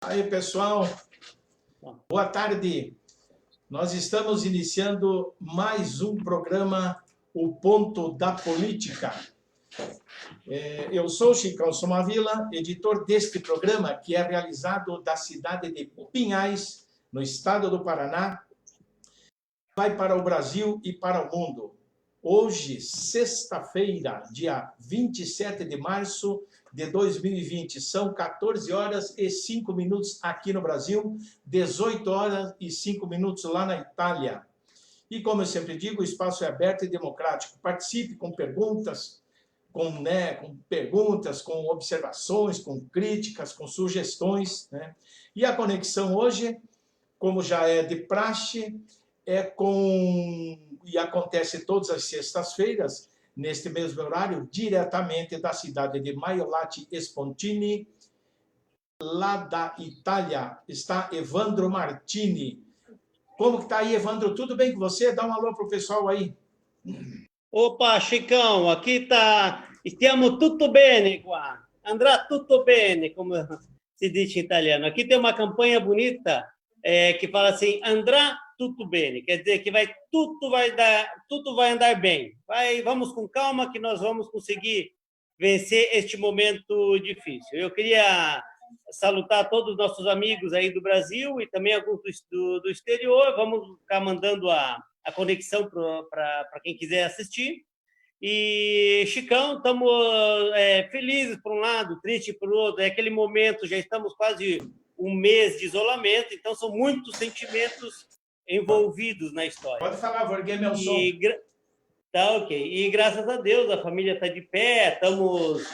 Aí, pessoal, boa tarde. Nós estamos iniciando mais um programa, O Ponto da Política. Eu sou Chicão Somavila, editor deste programa, que é realizado da cidade de Pinhais, no estado do Paraná. Vai para o Brasil e para o mundo. Hoje, sexta-feira, dia 27 de março de 2020, são 14 horas e 5 minutos aqui no Brasil, 18 horas e 5 minutos lá na Itália. E como eu sempre digo, o espaço é aberto e democrático. Participe com perguntas, com observações, com críticas, com sugestões, né? E a conexão hoje, como já é de praxe, e acontece todas as sextas-feiras, neste mesmo horário, diretamente da cidade de Maiolati Spontini, lá da Itália, está Evandro Martini. Como que está aí, Evandro? Tudo bem com você? Dá um alô para o pessoal aí. Opa, Chicão, aqui tá... Stiamo tutto bene qua. Andrà tutto bene, como se diz em italiano. Aqui tem uma campanha bonita que fala assim, andrà tutto bene, quer dizer que tudo vai andar bem. Vamos com calma que nós vamos conseguir vencer este momento difícil. Eu queria salutar todos os nossos amigos aí do Brasil e também alguns do exterior. Vamos ficar mandando a conexão para quem quiser assistir. E, Chicão, estamos felizes por um lado, tristes por outro. É aquele momento, já estamos quase um mês de isolamento, então são muitos sentimentos envolvidos na história. Pode falar, vou erguer meu som. Tá ok. E graças a Deus a família está de pé, estamos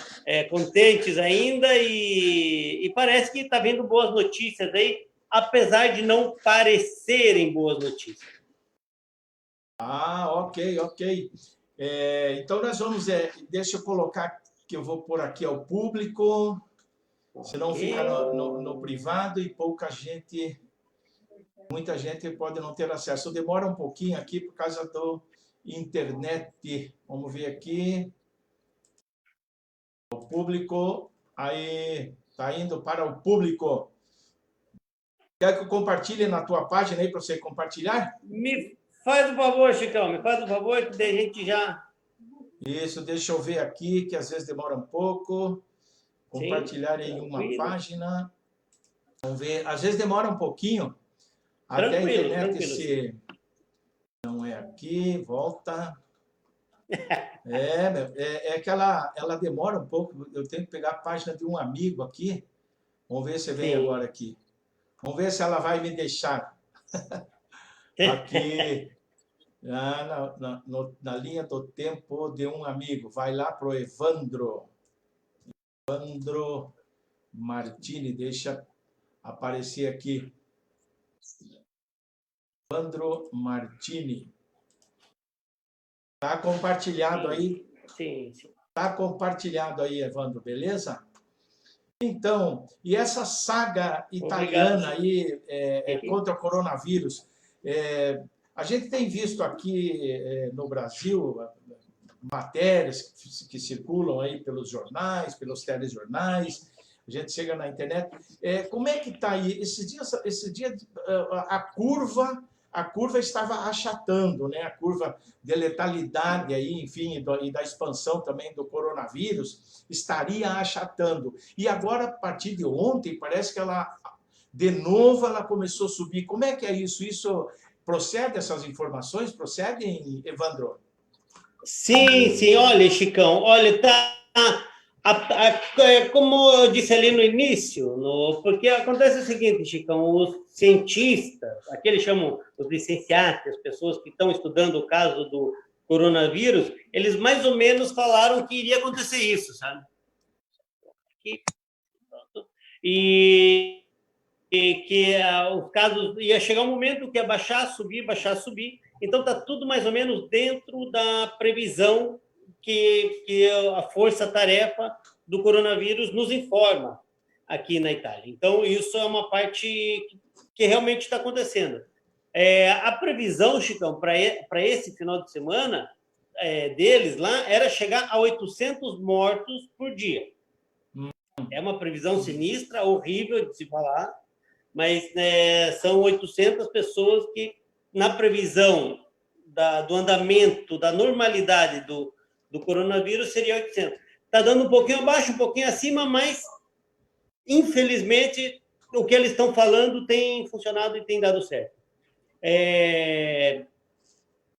contentes ainda e parece que está vendo boas notícias aí, apesar de não parecerem boas notícias. Ah, ok. Então nós vamos, deixa eu colocar que eu vou pôr aqui ao público, senão fica no privado e muita gente pode não ter acesso. Demora um pouquinho aqui por causa do internet. Vamos ver aqui. O público, aí, está indo para o público. Quer que eu compartilhe na tua página aí para você compartilhar? Me faz um favor, Chicão, me faz um favor que daí a gente já... Isso, deixa eu ver aqui, que às vezes demora um pouco. Compartilhar em uma página. Vamos ver, às vezes demora um pouquinho. Até a internet se... Não é aqui, volta. É que ela demora um pouco. Eu tenho que pegar a página de um amigo aqui. Vamos ver se vem agora aqui. Vamos ver se ela vai me deixar. Aqui, na linha do tempo de um amigo. Vai lá para o Evandro. Evandro Martini, deixa aparecer aqui. Evandro Martini. Está compartilhado aí? Sim. Está compartilhado aí, Evandro, beleza? Então, e essa saga italiana aí contra o coronavírus, a gente tem visto aqui no Brasil matérias que circulam aí pelos jornais, pelos telejornais, a gente chega na internet. Como é que está aí? Esse dia a curva estava achatando, né? A curva de letalidade aí, enfim, e da expansão também do coronavírus estaria achatando. E agora, a partir de ontem, parece que de novo, ela começou a subir. Como é que é isso? Isso procede, essas informações? Procedem, Evandro? Sim, olha, Chicão, olha, como eu disse ali no início, porque acontece o seguinte, Chicão, os cientistas, aqueles chamam os licenciados, as pessoas que estão estudando o caso do coronavírus, eles mais ou menos falaram que iria acontecer isso, sabe? E que os casos ia chegar um momento que ia baixar, subir. Então está tudo mais ou menos dentro da previsão que a força-tarefa do coronavírus nos informa aqui na Itália. Então isso é uma parte que realmente está acontecendo. A previsão, Chicão, para esse final de semana deles lá era chegar a 800 mortos por dia. É uma previsão sinistra, horrível de se falar, mas são 800 pessoas que, na previsão do andamento, da normalidade do coronavírus, seria 800. Está dando um pouquinho abaixo, um pouquinho acima, mas, infelizmente, o que eles estão falando tem funcionado e tem dado certo.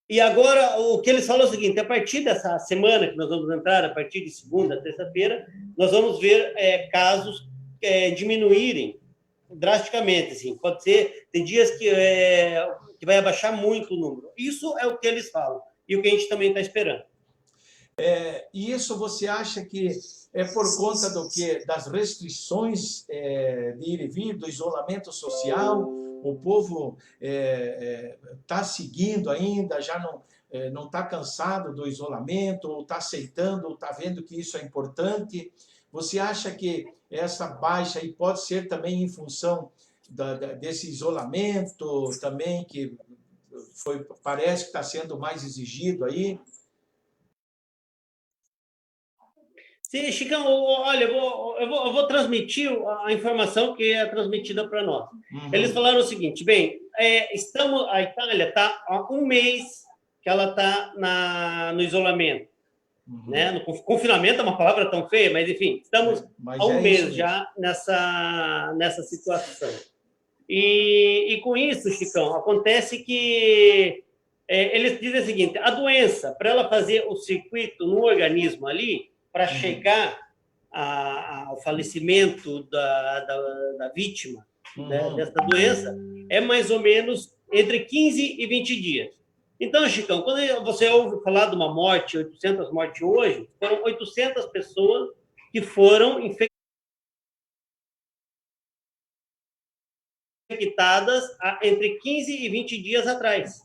E agora, o que eles falam é o seguinte: a partir dessa semana que nós vamos entrar, a partir de segunda, terça-feira, nós vamos ver casos diminuírem drasticamente. Assim. Pode ser, tem dias que vai abaixar muito o número. Isso é o que eles falam e o que a gente também está esperando. E isso você acha que é por conta do quê? Das restrições de ir e vir, do isolamento social? O povo está seguindo ainda, já não está cansado do isolamento, ou está aceitando, ou está vendo que isso é importante? Você acha que essa baixa aí pode ser também em função desse isolamento também, que parece que está sendo mais exigido aí? Sim, Chicão, olha, eu vou transmitir a informação que é transmitida para nós. Uhum. Eles falaram o seguinte: bem, a Itália está há um mês que ela está no isolamento. Uhum. Né? No confinamento é uma palavra tão feia, mas enfim, estamos há um mês já nessa situação. E com isso, Chicão, acontece que eles dizem o seguinte: a doença, para ela fazer o circuito no organismo ali, para chegar ao falecimento da vítima dessa doença, é mais ou menos entre 15 e 20 dias. Então, Chicão, quando você ouve falar de uma morte, 800 mortes hoje, foram 800 pessoas que foram infectadas entre 15 e 20 dias atrás.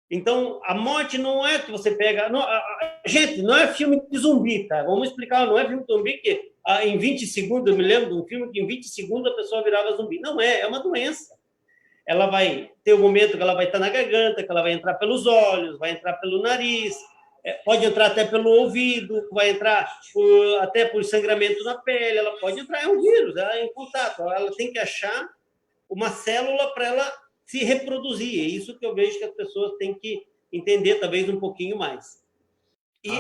Então, a morte não é que você pega... gente, não é filme de zumbi, tá? Vamos explicar, não é filme de zumbi que em 20 segundos, eu me lembro de um filme que em 20 segundos a pessoa virava zumbi. Não é uma doença. Ela vai ter um momento que ela vai estar na garganta, que ela vai entrar pelos olhos, vai entrar pelo nariz, pode entrar até pelo ouvido, vai entrar até por sangramento na pele, ela pode entrar, é um vírus, ela é em contato, ela tem que achar uma célula para ela se reproduzir. É isso que eu vejo que as pessoas têm que entender, talvez, um pouquinho mais. E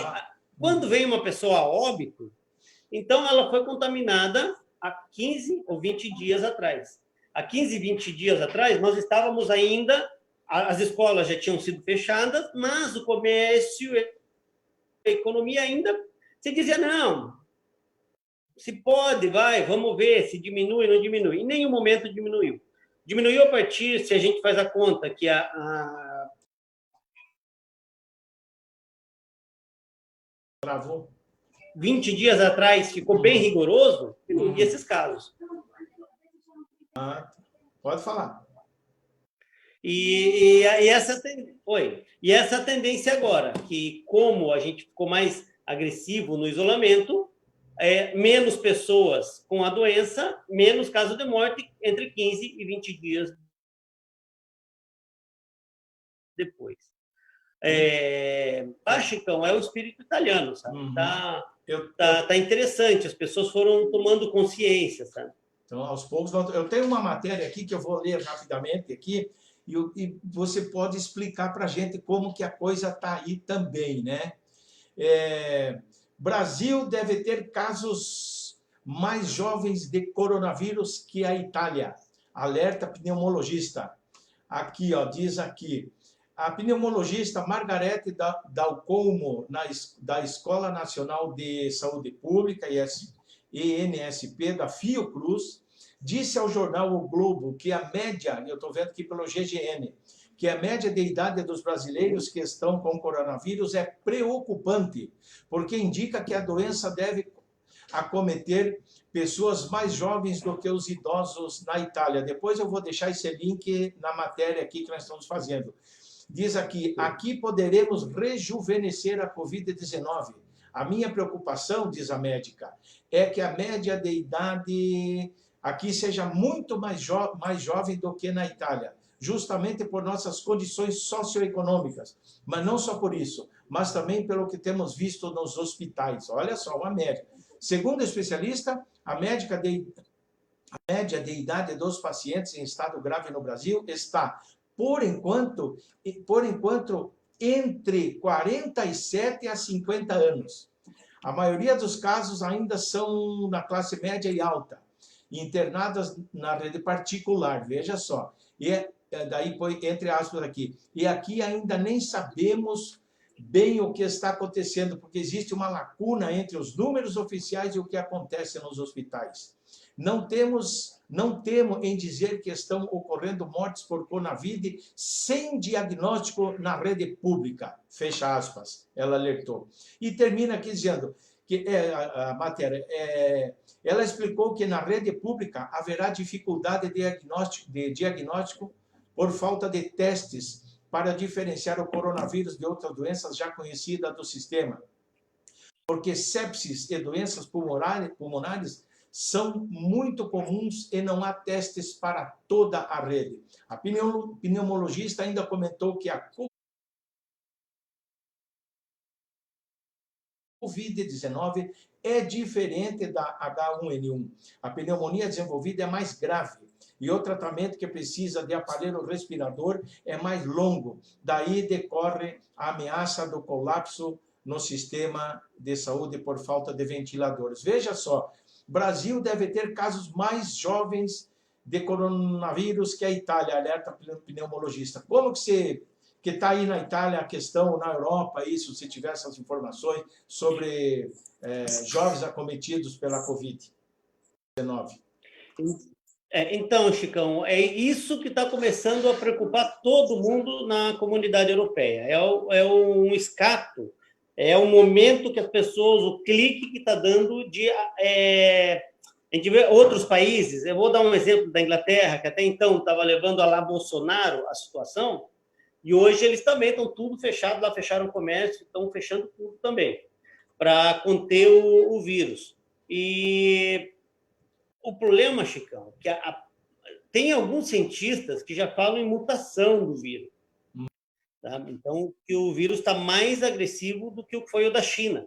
quando vem uma pessoa a óbito, então ela foi contaminada há 15 ou 20 dias atrás. Há 15, 20 dias atrás, nós estávamos ainda, as escolas já tinham sido fechadas, mas o comércio, a economia ainda, se dizia, não, se pode, vamos ver se diminui ou não diminui. Em nenhum momento diminuiu. Diminuiu a partir, se a gente faz a conta, que Travou. 20 dias atrás ficou bem rigoroso, e não via esses casos. Pode falar. E essa tendência agora, que como a gente ficou mais agressivo no isolamento, menos pessoas com a doença, menos casos de morte entre 15 e 20 dias depois. Chicão, é o espírito italiano, sabe? Uhum. Tá interessante, as pessoas foram tomando consciência, sabe? Então, aos poucos, eu tenho uma matéria aqui que eu vou ler rapidamente aqui, e você pode explicar para a gente como que a coisa está aí também, né? Brasil deve ter casos mais jovens de coronavírus que a Itália. Alerta pneumologista. Aqui, diz aqui. A pneumologista Margarete Dalcomo, da Escola Nacional de Saúde Pública, ENSP, da Fiocruz, disse ao jornal O Globo que a média, eu estou vendo aqui pelo GGN, que a média de idade dos brasileiros que estão com coronavírus é preocupante, porque indica que a doença deve acometer pessoas mais jovens do que os idosos na Itália. Depois eu vou deixar esse link na matéria aqui que nós estamos fazendo. Diz aqui poderemos rejuvenescer a Covid-19. A minha preocupação, diz a médica, é que a média de idade aqui seja muito mais jovem do que na Itália, justamente por nossas condições socioeconômicas, mas não só por isso, mas também pelo que temos visto nos hospitais. Olha só, uma médica. Segundo o especialista, a média A média de idade dos pacientes em estado grave no Brasil está, por enquanto entre 47 a 50 anos. A maioria dos casos ainda são na classe média e alta, internadas na rede particular, veja só. E daí põe entre aspas aqui. E aqui ainda nem sabemos bem o que está acontecendo, porque existe uma lacuna entre os números oficiais e o que acontece nos hospitais. Não temo em dizer que estão ocorrendo mortes por coronavírus sem diagnóstico na rede pública, fecha aspas, ela alertou. E termina aqui dizendo que a matéria, ela explicou que na rede pública haverá dificuldade de diagnóstico por falta de testes para diferenciar o coronavírus de outras doenças já conhecidas do sistema, porque sepsis e doenças pulmonares são muito comuns e não há testes para toda a rede. A pneumologista ainda comentou que a Covid-19 é diferente da H1N1. A pneumonia desenvolvida é mais grave e o tratamento que precisa de aparelho respirador é mais longo. Daí decorre a ameaça do colapso no sistema de saúde por falta de ventiladores. Veja só, o Brasil deve ter casos mais jovens de coronavírus que a Itália, alerta o pneumologista. Como que está aí na Itália a questão, na Europa, isso, se tiver essas informações sobre jovens acometidos pela Covid-19? Então, Chicão, é isso que está começando a preocupar todo mundo na comunidade europeia. É um escape, é um momento que as pessoas, o clique que está dando de... a gente vê outros países, eu vou dar um exemplo da Inglaterra, que até então estava levando a lá Bolsonaro a situação, e hoje eles também estão tudo fechado, lá fecharam o comércio, estão fechando tudo também, para conter o vírus. E o problema, Chicão, que tem alguns cientistas que já falam em mutação do vírus. Tá? Então, que o vírus está mais agressivo do que o que foi o da China.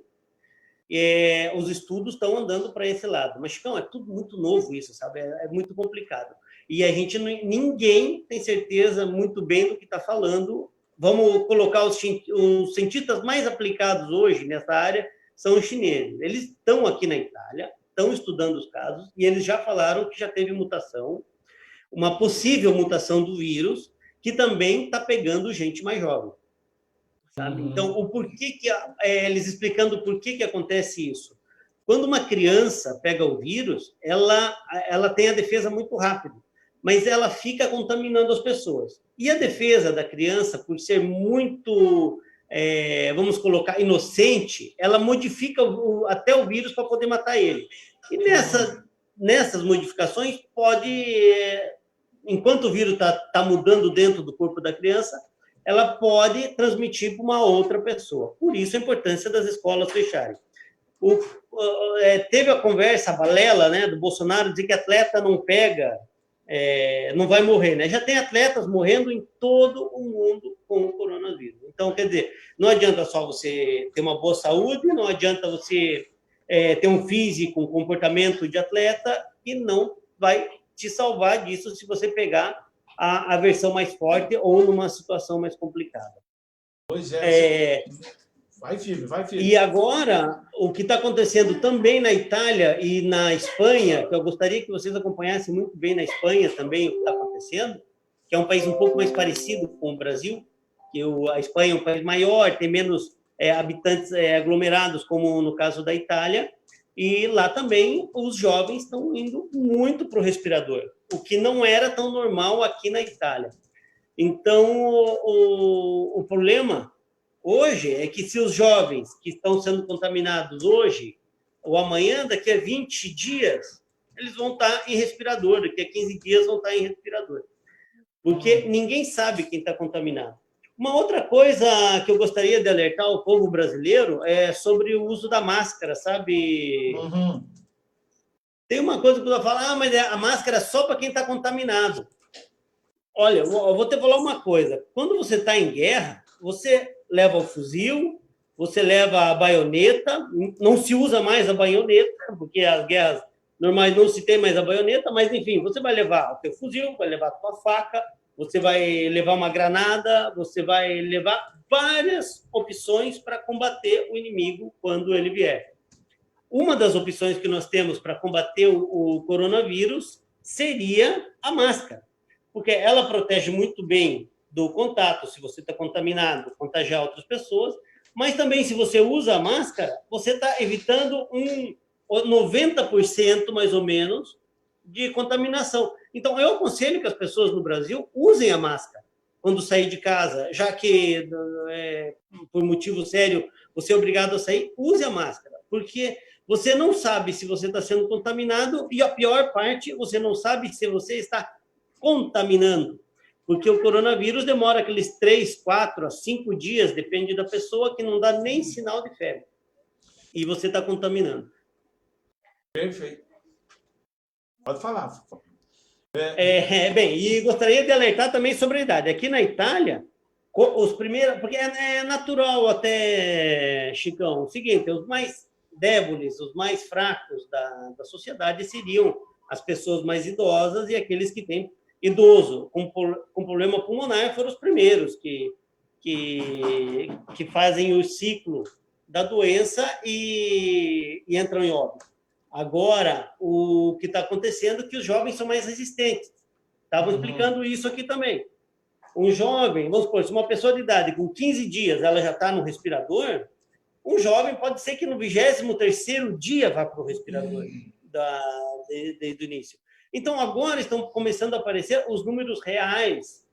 Os estudos estão andando para esse lado. Mas, Chicão, é tudo muito novo isso, sabe? É muito complicado. E a gente, ninguém tem certeza muito bem do que está falando. Vamos colocar os cientistas mais aplicados hoje nessa área são os chineses. Eles estão aqui na Itália, estão estudando os casos, e eles já falaram que já teve mutação, uma possível mutação do vírus, que também está pegando gente mais jovem. Sabe? Então, o porquê eles explicando por que acontece isso. Quando uma criança pega o vírus, ela tem a defesa muito rápida, mas ela fica contaminando as pessoas. E a defesa da criança, por ser muito, vamos colocar, inocente, ela modifica até o vírus para poder matar ele. E nessas modificações, enquanto o vírus está mudando dentro do corpo da criança, ela pode transmitir para uma outra pessoa. Por isso a importância das escolas fecharem. Teve a conversa, a balela, né, do Bolsonaro, dizer que atleta não pega, não vai morrer, né? Já tem atletas morrendo em todo o mundo com o coronavírus. Então, quer dizer, não adianta só você ter uma boa saúde, não adianta você ter um físico, um comportamento de atleta, que não vai te salvar disso se você pegar a versão mais forte ou numa situação mais complicada. Pois é. Vai firme. E agora, o que está acontecendo também na Itália e na Espanha, que eu gostaria que vocês acompanhassem muito bem na Espanha também o que está acontecendo, que é um país um pouco mais parecido com o Brasil, que a Espanha é um país maior, tem menos habitantes aglomerados, como no caso da Itália, e lá também os jovens estão indo muito para o respirador, o que não era tão normal aqui na Itália. Então, o problema hoje é que se os jovens que estão sendo contaminados hoje ou amanhã, daqui a 20 dias, eles vão estar em respirador, daqui a 15 dias vão estar em respirador. Porque ninguém sabe quem está contaminado. Uma outra coisa que eu gostaria de alertar ao povo brasileiro é sobre o uso da máscara, sabe? Uhum. Tem uma coisa que eu vou falar, mas a máscara é só para quem está contaminado. Olha, eu vou te falar uma coisa. Quando você está em guerra, você leva o fuzil, você leva a baioneta, não se usa mais a baioneta, porque as guerras normais não se tem mais a baioneta, mas enfim, você vai levar o teu fuzil, vai levar a tua faca, você vai levar uma granada, você vai levar várias opções para combater o inimigo quando ele vier. Uma das opções que nós temos para combater o coronavírus seria a máscara, porque ela protege muito bem do contato, se você está contaminado, contagiar outras pessoas, mas também se você usa a máscara, você está evitando 90% mais ou menos de contaminação. Então, eu aconselho que as pessoas no Brasil usem a máscara quando sair de casa, já que, por motivo sério, você é obrigado a sair, use a máscara, porque você não sabe se você está sendo contaminado e a pior parte, você não sabe se você está contaminando, porque o coronavírus demora aqueles 3, 4 a 5 dias, depende da pessoa, que não dá nem sinal de febre. E você está contaminando. Perfeito. Pode falar. Bem, e gostaria de alertar também sobre a idade. Aqui na Itália, os primeiros... Porque é natural até, Chicão, o seguinte, os mais débeis, os mais fracos da sociedade seriam as pessoas mais idosas e aqueles que têm idoso com problema pulmonar foram os primeiros que fazem o ciclo da doença e entram em óbito. Agora, o que está acontecendo é que os jovens são mais resistentes. Estavam explicando isso aqui também. Um jovem, vamos supor, se uma pessoa de idade com 15 dias ela já está no respirador, um jovem pode ser que no 23º dia vá para o respirador desde o início. Então, agora estão começando a aparecer os números reais,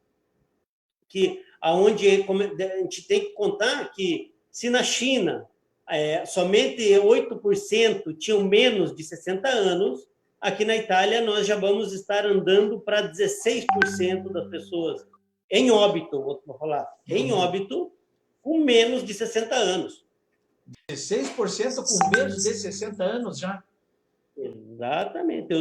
aonde a gente tem que contar que se na China somente 8% tinham menos de 60 anos, aqui na Itália nós já vamos estar andando para 16% das pessoas em óbito, vou falar, em óbito, com menos de 60 anos. 16% com menos de 60 anos já? Exatamente.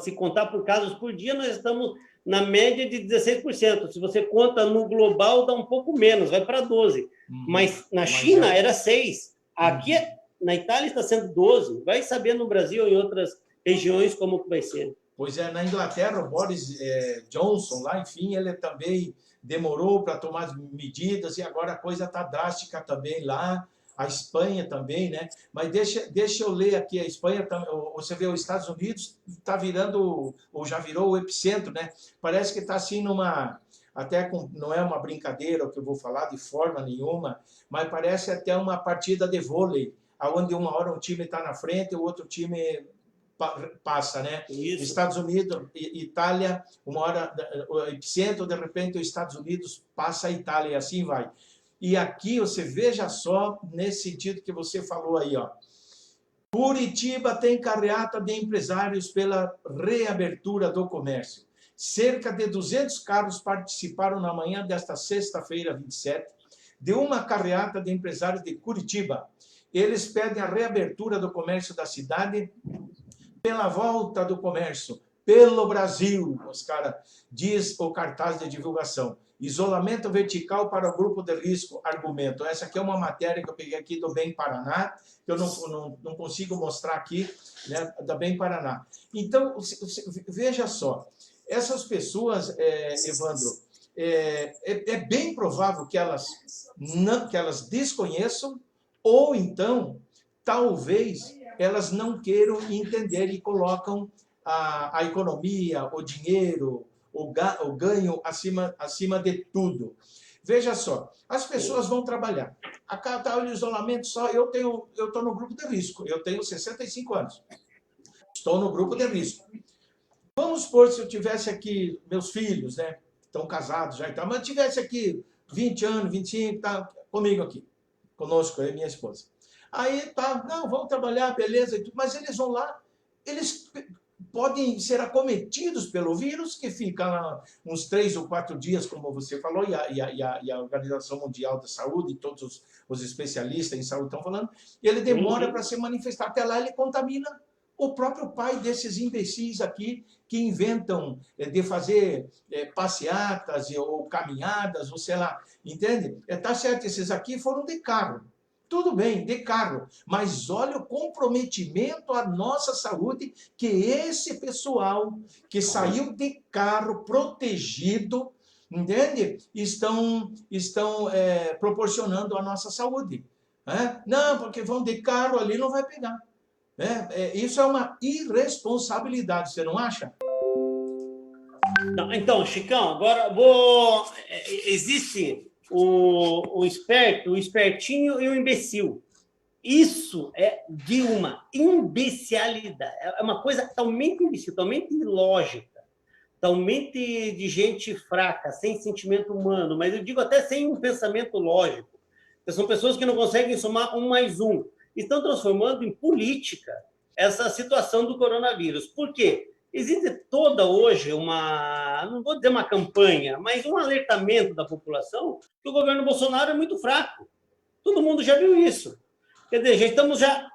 Se contar por casos por dia, nós estamos na média de 16%. Se você conta no global, dá um pouco menos, vai para 12%. Mas na China era 6%. Aqui, na Itália, está sendo 12%. Vai saber no Brasil ou em outras regiões como que vai ser. Pois é, na Inglaterra, o Boris Johnson, lá, enfim, ele também demorou para tomar medidas e agora a coisa está drástica também lá. A Espanha também, né? Mas deixa eu ler aqui, a Espanha, você vê, os Estados Unidos está virando, ou já virou o epicentro, né? Parece que está assim não é uma brincadeira o que eu vou falar de forma nenhuma, mas parece até uma partida de vôlei, onde uma hora um time está na frente e o outro time passa, né? Isso. Estados Unidos, Itália, uma hora o epicentro, de repente os Estados Unidos passa a Itália e assim vai. E aqui você veja só, nesse sentido que você falou aí, ó. Curitiba tem carreata de empresários pela reabertura do comércio. Cerca de 200 carros participaram na manhã desta sexta-feira, 27, de uma carreata de empresários de Curitiba. Eles pedem a reabertura do comércio da cidade pela volta do comércio, pelo Brasil, os caras, diz o cartaz de divulgação. Isolamento vertical para o grupo de risco, argumento. Essa aqui é uma matéria que eu peguei aqui do Bem Paraná, que eu não consigo mostrar aqui, né, da Bem Paraná. Então, veja só, essas pessoas, Evandro, é bem provável que elas desconheçam, ou então, talvez, elas não queiram entender e colocam a economia, o dinheiro, o ganho acima de tudo. Veja só, as pessoas vão trabalhar. Acatar o isolamento só, eu estou no grupo de risco, eu tenho 65 anos. Estou no grupo de risco. Vamos supor, se eu tivesse aqui, meus filhos, né, estão casados já e tal, mas tivesse aqui 20 anos, 25, tá comigo aqui, conosco, eu e minha esposa. Aí, tá, não, vamos trabalhar, beleza, mas eles vão lá, eles podem ser acometidos pelo vírus, que fica lá uns 3 ou 4 dias, como você falou, e a Organização Mundial da Saúde, todos os especialistas em saúde estão falando, e ele demora para se manifestar. Até lá ele contamina o próprio pai desses imbecis aqui, que inventam de fazer passeatas ou caminhadas, ou sei lá, entende? Tá certo, esses aqui foram de carro. tudo bem, de carro, mas olha o comprometimento à nossa saúde que esse pessoal que saiu de carro protegido, entende? Estão proporcionando à nossa saúde. Né? Não, porque vão de carro ali, não vai pegar. Né? Isso é uma irresponsabilidade, você não acha? Não, então, Chicão, agora existe o esperto, o espertinho e o imbecil. Isso é de uma imbecilidade. É uma coisa totalmente imbecil, totalmente ilógica, totalmente de gente fraca, sem sentimento humano, mas eu digo até sem um pensamento lógico. São pessoas que não conseguem somar um mais um. Estão transformando em política essa situação do coronavírus. Por quê? Existe toda hoje não vou dizer uma campanha, mas um alertamento da população que o governo Bolsonaro é muito fraco. Todo mundo já viu isso. Quer dizer,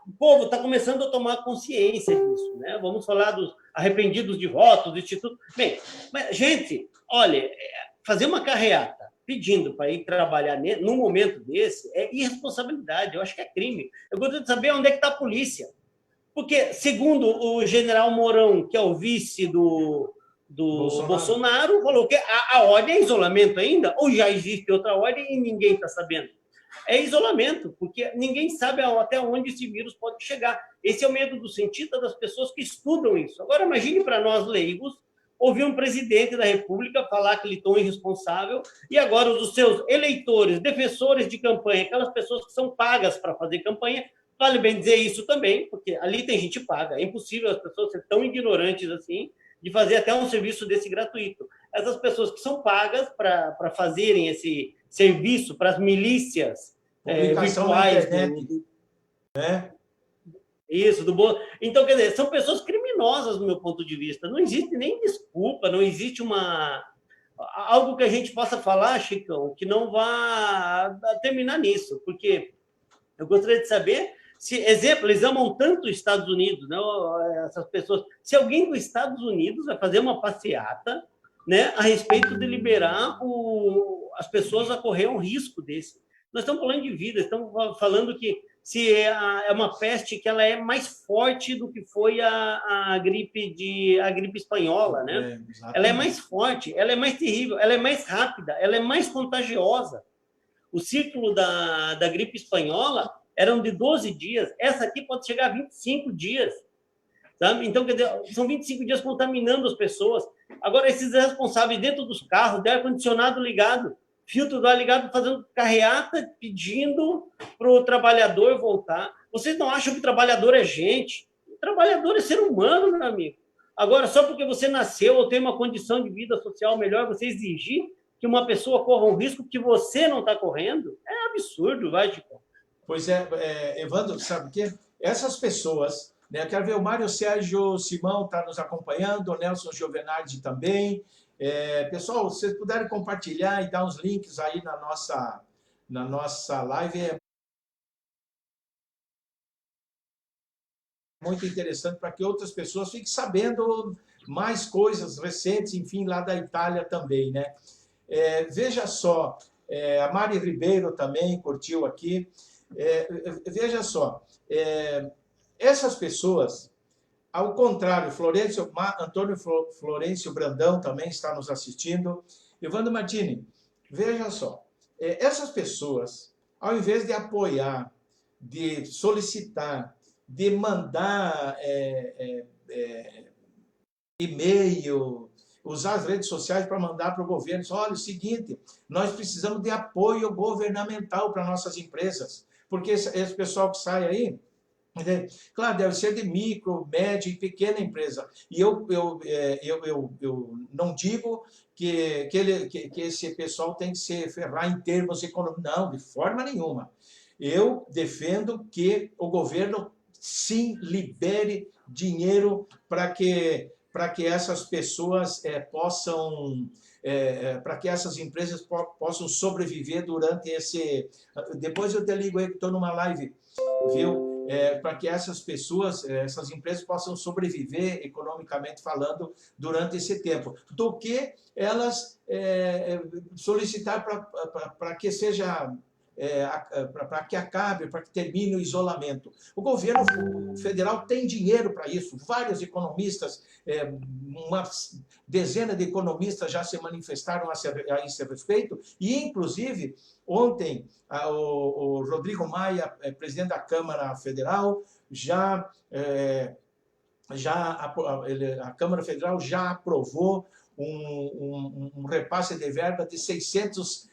o povo está começando a tomar consciência disso, né? Vamos falar dos arrependidos de votos, do Instituto. Bem, mas, gente, olha, fazer uma carreata pedindo para ir trabalhar num momento desse é irresponsabilidade, eu acho que é crime. Eu gostaria de saber onde é que está a polícia. Porque, segundo o general Mourão, que é o vice do Bolsonaro, falou que a ordem é isolamento ainda, ou já existe outra ordem e ninguém está sabendo. É isolamento, porque ninguém sabe até onde esse vírus pode chegar. Esse é o medo do cientista, das pessoas que estudam isso. Agora, imagine para nós leigos, ouvir um presidente da República falar aquele tom irresponsável, e agora os seus eleitores, defensores de campanha, aquelas pessoas que são pagas para fazer campanha, vale bem dizer isso também, porque ali tem gente paga. É impossível as pessoas serem tão ignorantes assim, de fazer até um serviço desse gratuito. Essas pessoas que são pagas para fazerem esse serviço para as milícias virtuais. Né? Isso, Então, quer dizer, são pessoas criminosas, do meu ponto de vista. Não existe nem desculpa, não existe algo que a gente possa falar, Chicão, que não vá terminar nisso. Porque eu gostaria de saber exemplo, eles amam tanto os Estados Unidos, né? Essas pessoas. Se alguém dos Estados Unidos vai fazer uma passeata, né, a respeito de liberar as pessoas a correr um risco desse. Nós estamos falando de vida, estamos falando que se é uma peste que ela é mais forte do que foi a gripe espanhola, né? Ela é mais forte, ela é mais terrível, ela é mais rápida, ela é mais contagiosa. O ciclo da gripe espanhola eram de 12 dias, essa aqui pode chegar a 25 dias. Sabe? Então, quer dizer, são 25 dias contaminando as pessoas. Agora, esses responsáveis dentro dos carros, de ar-condicionado ligado, filtro do ar ligado, fazendo carreata, pedindo para o trabalhador voltar. Vocês não acham que o trabalhador é gente? O trabalhador é ser humano, meu amigo. Agora, só porque você nasceu ou tem uma condição de vida social melhor, você exigir que uma pessoa corra um risco que você não está correndo, é absurdo, vai, Chico. Pois Evandro, sabe o quê? Essas pessoas... Eu quero ver o Mário Sérgio Simão está nos acompanhando, o Nelson Giovenardi também. Pessoal, se vocês puderem compartilhar e dar uns links aí na nossa live, é muito interessante para que outras pessoas fiquem sabendo mais coisas recentes, enfim, lá da Itália também, né? Veja só, a Mari Ribeiro também curtiu aqui. Veja só, essas pessoas, ao contrário, Antônio Florencio Brandão também está nos assistindo. Evandro Martini, veja só, essas pessoas, ao invés de apoiar, de solicitar, de mandar e-mail, usar as redes sociais para mandar para o governo, olha, é o seguinte, nós precisamos de apoio governamental para nossas empresas, porque esse pessoal que sai aí, claro, deve ser de micro, média e pequena empresa. E eu não digo que esse pessoal tem que se ferrar em termos econômicos. Não, de forma nenhuma. Eu defendo que o governo, sim, libere dinheiro para que essas pessoas possam... para que essas empresas possam sobreviver durante esse... Depois eu te ligo aí que estou numa live, viu? Para que essas pessoas, essas empresas possam sobreviver economicamente falando durante esse tempo, do que elas solicitar para que seja para que acabe, para que termine o isolamento. O governo federal tem dinheiro para isso. Vários economistas, uma dezena de economistas já se manifestaram a esse respeito, e, inclusive, ontem, o Rodrigo Maia, presidente da Câmara Federal, a Câmara Federal já aprovou um repasse de verba de R$600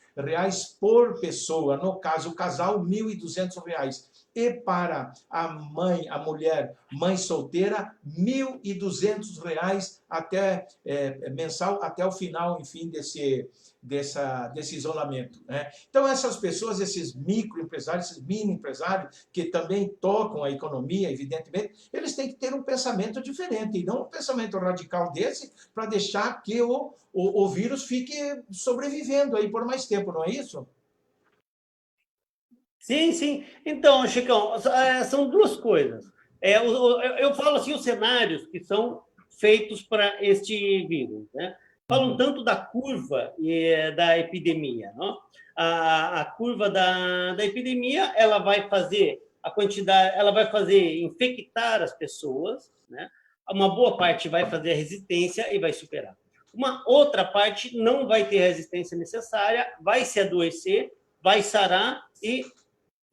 por pessoa, no caso, o casal, R$1.200. E para a mulher mãe solteira, R$1.200 mensal até o final, enfim, desse isolamento, né? Então, essas pessoas, esses microempresários, esses mini empresários, que também tocam a economia, evidentemente, eles têm que ter um pensamento diferente, e não um pensamento radical desse, para deixar que o vírus fique sobrevivendo aí por mais tempo, não é isso? Sim, sim. Então, Chicão, são duas coisas. Eu falo assim, os cenários que são feitos para este vírus, né? Falam tanto da curva da epidemia, não? A curva da epidemia, ela vai fazer a quantidade, ela vai fazer infectar as pessoas, né? Uma boa parte vai fazer a resistência e vai superar. Uma outra parte não vai ter a resistência necessária, vai se adoecer, vai sarar e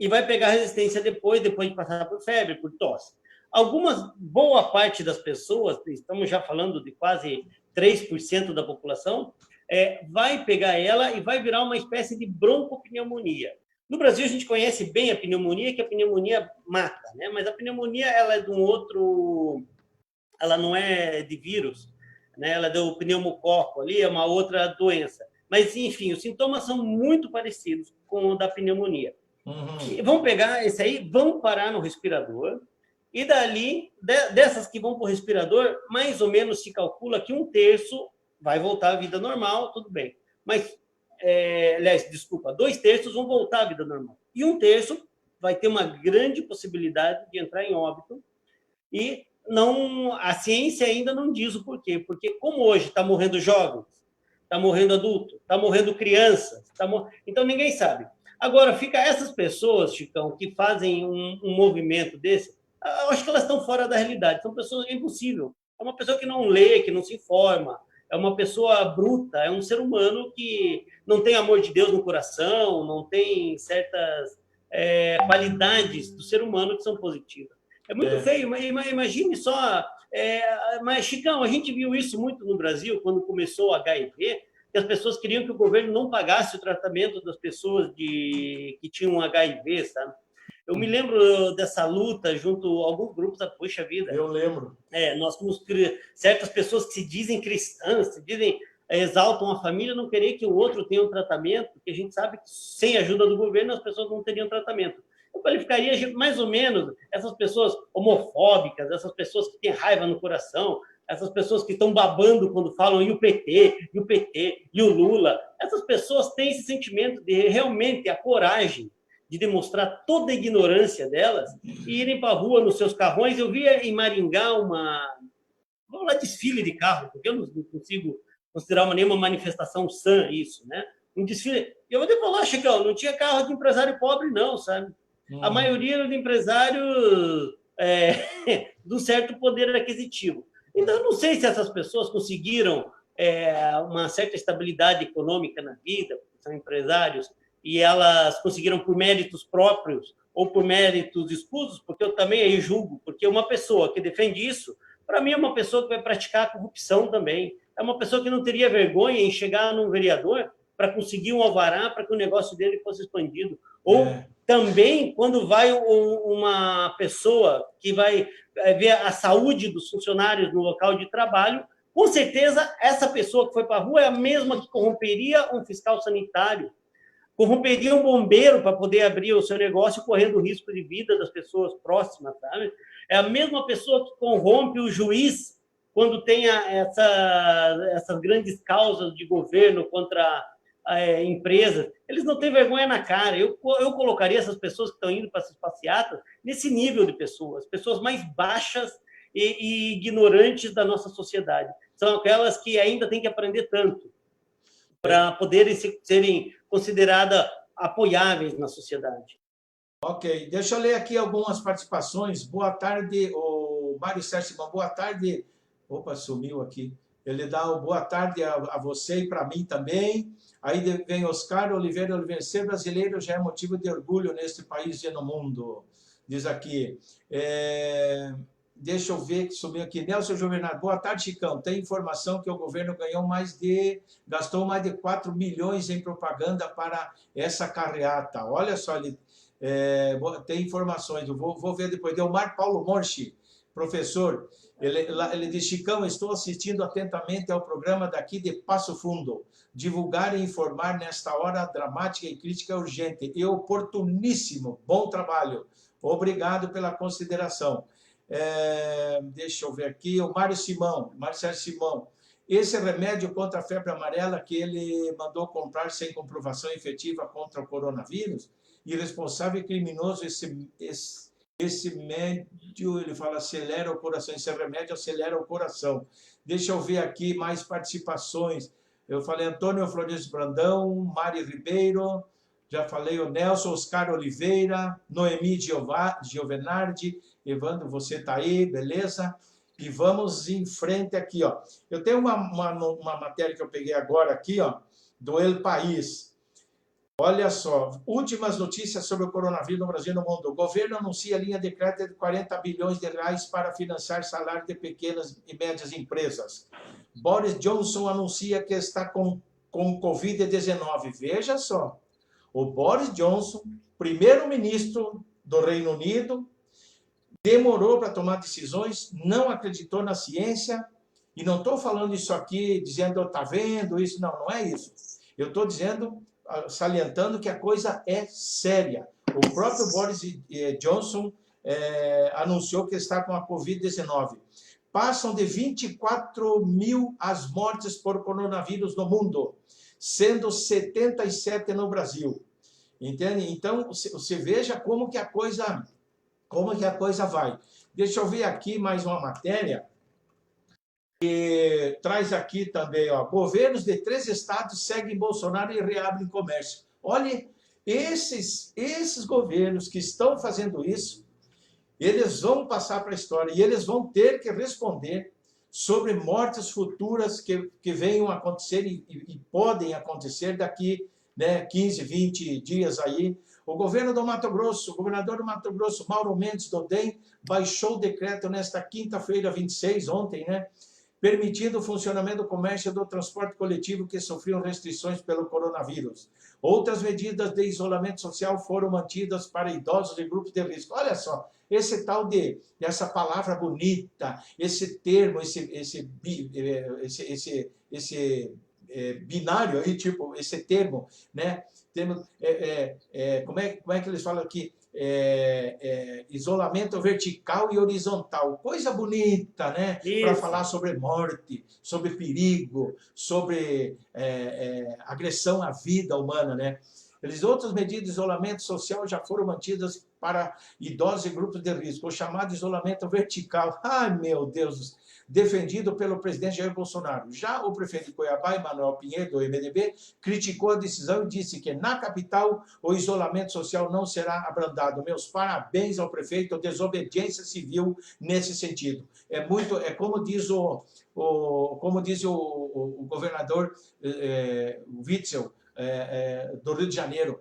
vai pegar resistência depois de passar por febre, por tosse. Boa parte das pessoas, estamos já falando de quase 3% da população, vai pegar ela e vai virar uma espécie de broncopneumonia. No Brasil, a gente conhece bem a pneumonia, que a pneumonia mata, né? Mas a pneumonia ela é de um outro... Ela não é de vírus, né? Ela é do pneumococo, ali é uma outra doença. Mas, enfim, os sintomas são muito parecidos com o da pneumonia. Uhum. Vão pegar esse aí, vão parar no respirador, e dali, dessas que vão para o respirador, mais ou menos se calcula que 1/3 vai voltar à vida normal, tudo bem. Mas, aliás, desculpa, 2/3 vão voltar à vida normal. E 1/3 vai ter uma grande possibilidade de entrar em óbito. E a ciência ainda não diz o porquê. Porque como hoje está morrendo jovens, está morrendo adulto, está morrendo criança, então ninguém sabe. Agora, fica essas pessoas, Chicão, que fazem um movimento desse, eu acho que elas estão fora da realidade. São pessoas impossível. É uma pessoa que não lê, que não se informa, é uma pessoa bruta, é um ser humano que não tem amor de Deus no coração, não tem certas qualidades do ser humano que são positivas. É muito feio, mas imagine só... mas, Chicão, a gente viu isso muito no Brasil, quando começou o HIV, que as pessoas queriam que o governo não pagasse o tratamento das pessoas que tinham HIV, sabe? Eu me lembro dessa luta junto a alguns grupos da Puxa Vida. Eu lembro. Nós temos certas pessoas que se dizem cristãs, exaltam a família, não querer que o outro tenha um tratamento, porque a gente sabe que sem a ajuda do governo as pessoas não teriam tratamento. Eu qualificaria mais ou menos essas pessoas homofóbicas, essas pessoas que têm raiva no coração, essas pessoas que estão babando quando falam e o PT, e o Lula. Essas pessoas têm esse sentimento de realmente a coragem de demonstrar toda a ignorância delas e irem para a rua nos seus carrões. Eu vi em Maringá vamos lá, desfile de carro, porque eu não consigo considerar nenhuma manifestação sã isso, né? Um desfile. Eu vou te falar, Chicão, não tinha carro de empresário pobre, não, sabe? A maioria era de empresários de um certo poder aquisitivo. Então, eu não sei se essas pessoas conseguiram uma certa estabilidade econômica na vida, porque são empresários, e elas conseguiram por méritos próprios ou por méritos escusos, porque eu também aí julgo, porque uma pessoa que defende isso, para mim é uma pessoa que vai praticar corrupção também. É uma pessoa que não teria vergonha em chegar num vereador para conseguir um alvará para que o negócio dele fosse expandido. Ou também, quando vai uma pessoa que vai ver a saúde dos funcionários no local de trabalho, com certeza essa pessoa que foi para a rua é a mesma que corromperia um fiscal sanitário, corromperia um bombeiro para poder abrir o seu negócio correndo o risco de vida das pessoas próximas, sabe? É a mesma pessoa que corrompe o juiz quando tem essas grandes causas de governo contra empresas. Eles não têm vergonha na cara. Eu colocaria essas pessoas que estão indo para essas passeatas nesse nível de pessoas mais baixas e ignorantes da nossa sociedade. São aquelas que ainda têm que aprender tanto para poderem serem consideradas apoiáveis na sociedade. Ok, deixa eu ler aqui algumas participações. Boa tarde, o Mário Sérgio, boa tarde. Opa, sumiu aqui. Ele dá o boa tarde a você e para mim também. Aí vem Oscar Oliveira, ser brasileiro já é motivo de orgulho neste país e no mundo. Diz aqui. Deixa eu ver que subiu aqui. Nelson Juvenal, boa tarde, Chicão. Tem informação que o governo gastou mais de 4 milhões em propaganda para essa carreata. Olha só, ele tem informações, eu vou ver depois. Delmar Paulo Morchi, professor, ele diz, Chicão, estou assistindo atentamente ao programa daqui de Passo Fundo. Divulgar e informar nesta hora dramática e crítica urgente e oportuníssimo. Bom trabalho. Obrigado pela consideração. Deixa eu ver aqui, o Marcelo Simão. Esse remédio contra a febre amarela que ele mandou comprar sem comprovação efetiva contra o coronavírus, irresponsável e criminoso, esse médio, ele fala, acelera o coração, esse remédio acelera o coração. Deixa eu ver aqui mais participações. Eu falei Antônio Florencio Brandão, Mari Ribeiro, já falei o Nelson, Oscar Oliveira, Noemi Giovenardi, Evandro, você está aí, beleza? E vamos em frente aqui, ó. Eu tenho uma matéria que eu peguei agora aqui, ó, do El País. Olha só, últimas notícias sobre o coronavírus no Brasil e no mundo. O governo anuncia linha de crédito de 40 bilhões de reais para financiar salário de pequenas e médias empresas. Boris Johnson anuncia que está com Covid-19. Veja só, o Boris Johnson, primeiro-ministro do Reino Unido, demorou para tomar decisões, não acreditou na ciência, e não estou falando isso aqui dizendo, está vendo isso, não é isso. Eu estou dizendo, salientando que a coisa é séria. O próprio Boris Johnson anunciou que está com a Covid-19. Passam de 24 mil as mortes por coronavírus no mundo, sendo 77 no Brasil. Entende? Então, você veja como que a coisa vai. Deixa eu ver aqui mais uma matéria que traz aqui também, ó, governos de 3 estados seguem Bolsonaro e reabrem comércio. Olha, esses governos que estão fazendo isso, eles vão passar para a história e eles vão ter que responder sobre mortes futuras que venham a acontecer e podem acontecer daqui, né, 15, 20 dias aí. O governo do Mato Grosso, o governador do Mato Grosso, Mauro Mendes do DEM, baixou o decreto nesta quinta-feira, 26, ontem, né, permitindo o funcionamento do comércio e do transporte coletivo que sofriam restrições pelo coronavírus. Outras medidas de isolamento social foram mantidas para idosos e grupos de risco. Olha só, essa palavra bonita, esse termo, esse binário aí, tipo, esse termo, né? Como é que eles falam aqui? Isolamento vertical e horizontal. Coisa bonita, né? Para falar sobre morte, sobre perigo, sobre agressão à vida humana, né? Outras medidas de isolamento social já foram mantidas para idosos e grupos de risco, o chamado isolamento vertical. Ai, meu Deus! Defendido pelo presidente Jair Bolsonaro. Já o prefeito de Cuiabá, Emanuel Pinheiro, do MDB, criticou a decisão e disse que na capital o isolamento social não será abrandado. Meus parabéns ao prefeito, desobediência civil nesse sentido. Como diz o governador Witzel, do Rio de Janeiro,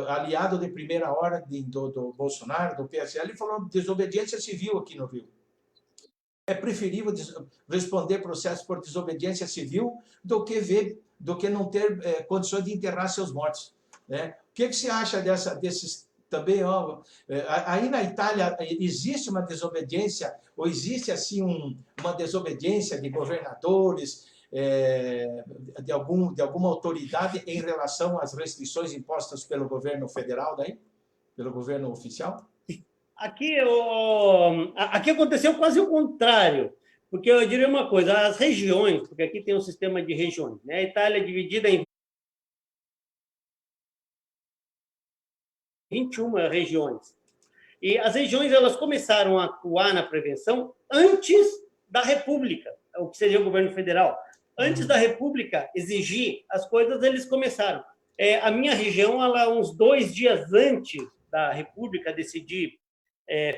aliado de primeira hora do Bolsonaro, do PSL, ele falou desobediência civil aqui no Rio. É preferível responder processo por desobediência civil do que não ter condições de enterrar seus mortos, né? O que você acha desses também? Ó, aí na Itália existe uma desobediência, ou existe assim uma desobediência de governadores, de alguma autoridade em relação às restrições impostas pelo governo federal, pelo governo oficial? Aqui aconteceu quase o contrário, porque eu diria uma coisa, as regiões, porque aqui tem um sistema de regiões, né? A Itália é dividida em 21 regiões. E as regiões elas começaram a atuar na prevenção antes da República, o que seria o governo federal. Antes da República exigir as coisas, eles começaram. A minha região, ela, uns 2 dias antes da República decidir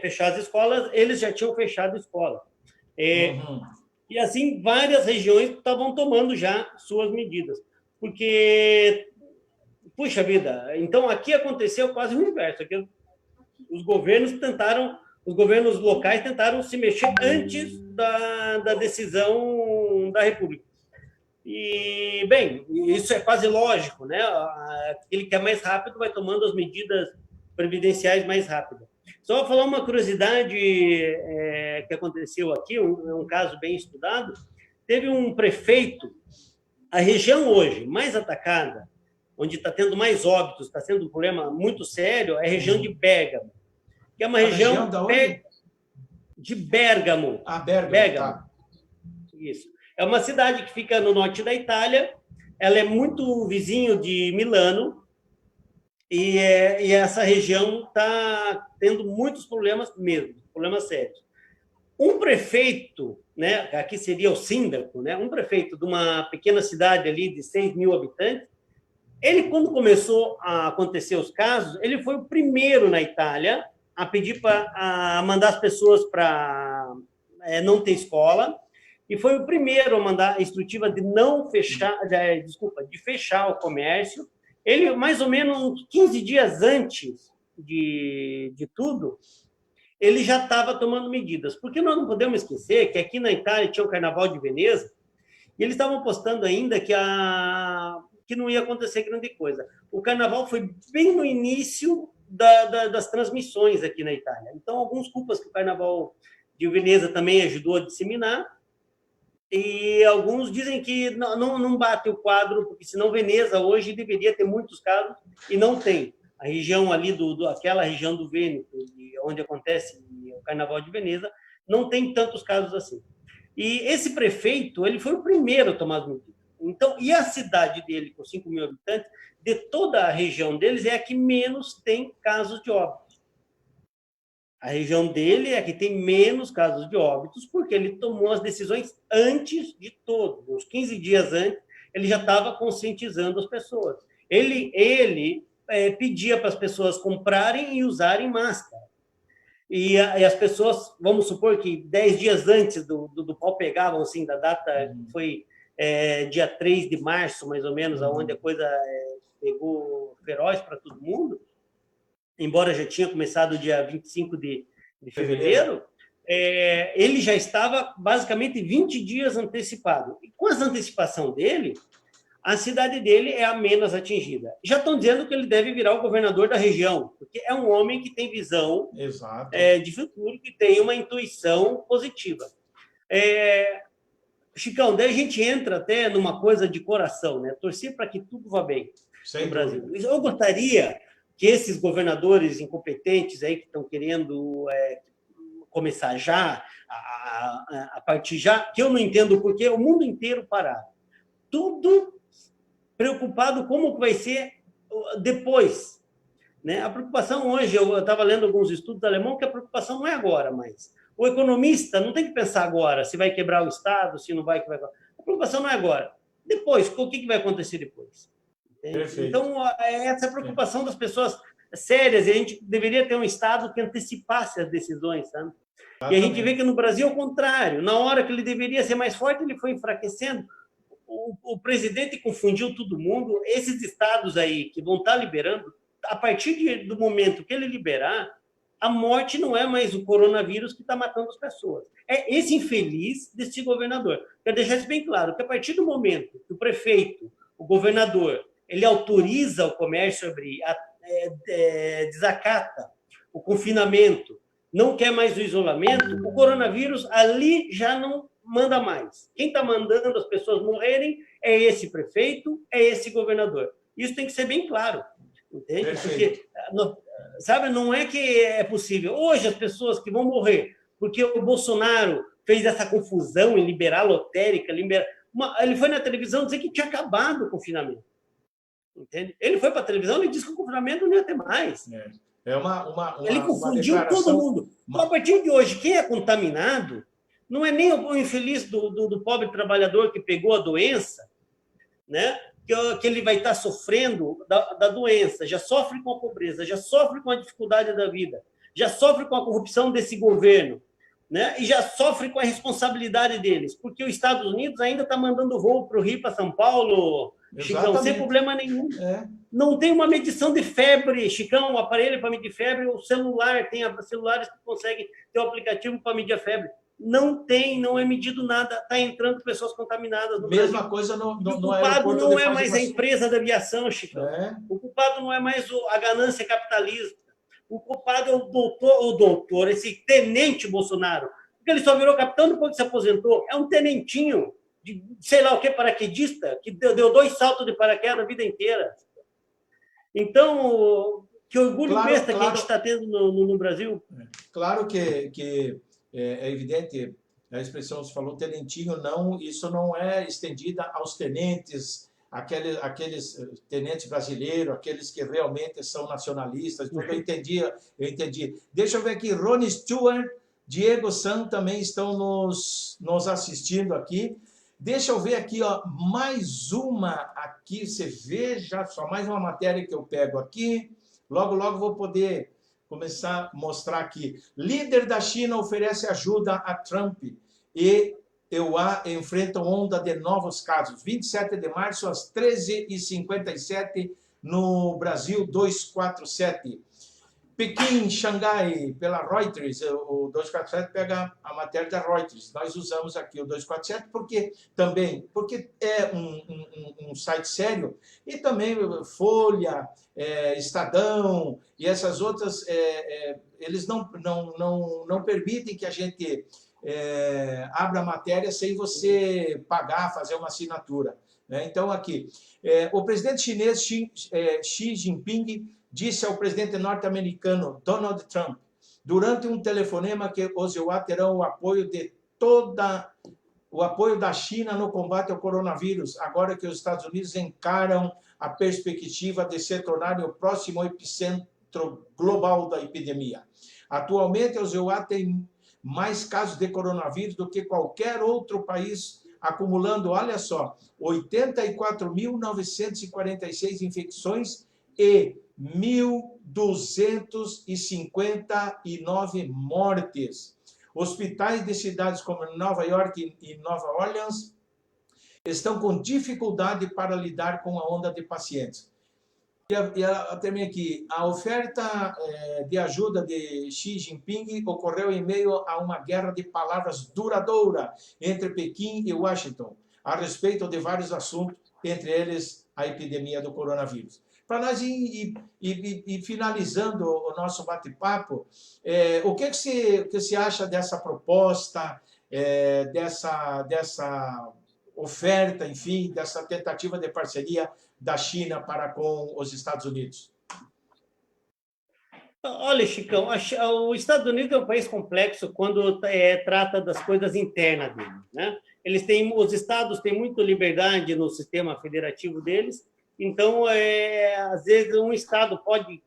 fechar as escolas, eles já tinham fechado a escola. E assim, várias regiões estavam tomando já suas medidas. Porque, puxa vida, então aqui aconteceu quase o inverso. Aqui, os governos locais tentaram se mexer antes da decisão da República. E, bem, isso é quase lógico, né? Aquele que é mais rápido vai tomando as medidas previdenciais mais rápido. Só vou falar uma curiosidade que aconteceu aqui, um caso bem estudado. Teve um prefeito, a região hoje mais atacada, onde está tendo mais óbitos, está sendo um problema muito sério, é a região de Bérgamo, que é uma região de Bérgamo. Bérgamo. Tá. Isso. É uma cidade que fica no norte da Itália, ela é muito vizinho de Milano, e essa região está tendo muitos problemas mesmo, problemas sérios. Um prefeito, né, aqui seria o síndaco, né, um prefeito de uma pequena cidade ali de 6 mil habitantes, ele, quando começou a acontecer os casos, ele foi o primeiro na Itália a pedir para mandar as pessoas para não ter escola, e foi o primeiro a mandar a instrutiva de não fechar, de fechar o comércio. Ele, mais ou menos uns 15 dias antes de tudo, ele já estava tomando medidas. Porque nós não podemos esquecer que aqui na Itália tinha o Carnaval de Veneza, e eles estavam postando ainda que não ia acontecer grande coisa. O Carnaval foi bem no início das transmissões aqui na Itália. Então, algumas culpas que o Carnaval de Veneza também ajudou a disseminar, e alguns dizem que não bate o quadro, porque senão Veneza hoje deveria ter muitos casos, e não tem. A região ali, aquela região do Vêneto, onde acontece o Carnaval de Veneza, não tem tantos casos assim. E esse prefeito, ele foi o primeiro a tomar as medidas. Então, e a cidade dele, com 5 mil habitantes, de toda a região deles, é a que menos tem casos de óbito. A região dele é a que tem menos casos de óbitos, porque ele tomou as decisões antes de todos. Uns 15 dias antes, ele já estava conscientizando as pessoas. Ele pedia para as pessoas comprarem e usarem máscara. E as pessoas, vamos supor que 10 dias antes do pau pegavam, assim, da data, foi dia 3 de março, mais ou menos, onde a coisa pegou feroz para todo mundo, embora já tinha começado dia 25 de fevereiro, ele já estava basicamente 20 dias antecipado. E com essa antecipação dele, a cidade dele é a menos atingida. Já estão dizendo que ele deve virar o governador da região, porque é um homem que tem visão de futuro, que tem uma intuição positiva. Chicão, daí a gente entra até numa coisa de coração, né? Torcer para que tudo vá bem no Brasil. Eu gostaria que esses governadores incompetentes aí que estão querendo começar já, a partir já, que eu não entendo porque o mundo inteiro parado. Tudo preocupado como vai ser depois. Né? A preocupação hoje, eu estava lendo alguns estudos alemães, que a preocupação não é agora, mas o economista não tem que pensar agora se vai quebrar o Estado, se não vai quebrar. A preocupação não é agora. Depois, o que vai acontecer depois? Então, essa é a preocupação das pessoas sérias, e a gente deveria ter um Estado que antecipasse as decisões, sabe? E a gente vê que no Brasil é o contrário. Na hora que ele deveria ser mais forte, ele foi enfraquecendo. O presidente confundiu todo mundo. Esses estados aí que vão estar liberando, a partir do momento que ele liberar, a morte não é mais o coronavírus que está matando as pessoas. É esse infeliz desse governador. Quero deixar isso bem claro, que a partir do momento que o prefeito, o governador, ele autoriza o comércio a abrir, desacata o confinamento, não quer mais o isolamento, o coronavírus ali já não manda mais. Quem está mandando as pessoas morrerem é esse prefeito, é esse governador. Isso tem que ser bem claro, entende? Porque, sabe, não é que é possível. Hoje, as pessoas que vão morrer porque o Bolsonaro fez essa confusão em liberar a lotérica, ele foi na televisão dizer que tinha acabado o confinamento. Entende? Ele foi para a televisão e disse que o confinamento não ia ter mais. Ele confundiu todo mundo. Então, a partir de hoje, quem é contaminado não é nem o infeliz do pobre trabalhador que pegou a doença, né? que ele vai estar sofrendo da doença, já sofre com a pobreza, já sofre com a dificuldade da vida, já sofre com a corrupção desse governo, né? E já sofre com a responsabilidade deles, porque os Estados Unidos ainda está mandando voo para o Rio, para São Paulo, Chicão, sem problema nenhum. Não tem uma medição de febre, Chicão, um aparelho para medir febre, o celular, tem celulares que conseguem ter um aplicativo para medir a febre. Não tem, não é medido nada, está entrando pessoas contaminadas no Mesma Brasil. coisa no o culpado não é mais a empresa da aviação, Chicão. O culpado não é mais a ganância capitalista. O culpado é o doutor, esse tenente Bolsonaro. Porque ele só virou capitão depois que se aposentou. É um tenentinho de sei lá o que, paraquedista, que deu 2 saltos de paraquedas a vida inteira. Então, que orgulho besta que a gente está tendo no Brasil. Claro que é evidente, a expressão que você falou, tenentinho, não, isso não é estendida aos tenentes, aqueles tenentes brasileiros, aqueles que realmente são nacionalistas. Eu entendi. Deixa eu ver aqui, Rony Stewart, Diego San também estão nos assistindo aqui. Deixa eu ver aqui, ó, mais uma aqui, você veja só, mais uma matéria que eu pego aqui. Logo vou poder começar a mostrar aqui. Líder da China oferece ajuda a Trump e EUA enfrentam onda de novos casos. 27 de março, às 13h57, no Brasil 247. Pequim, Xangai, pela Reuters, o 247 pega a matéria da Reuters. Nós usamos aqui o 247 porque é um site sério, e também Folha, Estadão e essas outras, eles não permitem que a gente abra a matéria sem você pagar, fazer uma assinatura, né? Então, aqui, o presidente chinês Xi Jinping disse ao presidente norte-americano Donald Trump, durante um telefonema, que os EUA terão o apoio da China no combate ao coronavírus, agora que os Estados Unidos encaram a perspectiva de se tornarem o próximo epicentro global da epidemia. Atualmente, os EUA têm mais casos de coronavírus do que qualquer outro país, acumulando, olha só, 84.946 infecções e 1.259 mortes. Hospitais de cidades como Nova York e Nova Orleans estão com dificuldade para lidar com a onda de pacientes. Também aqui, a oferta de ajuda de Xi Jinping ocorreu em meio a uma guerra de palavras duradoura entre Pequim e Washington, a respeito de vários assuntos, entre eles a epidemia do coronavírus. Para nós ir finalizando o nosso bate-papo, o que você acha dessa proposta, dessa oferta, enfim, dessa tentativa de parceria da China para com os Estados Unidos? Olha, Chicão, os Estados Unidos é um país complexo quando trata das coisas internas dele, né? Os estados têm muita liberdade no sistema federativo deles. Então, às vezes, um estado pode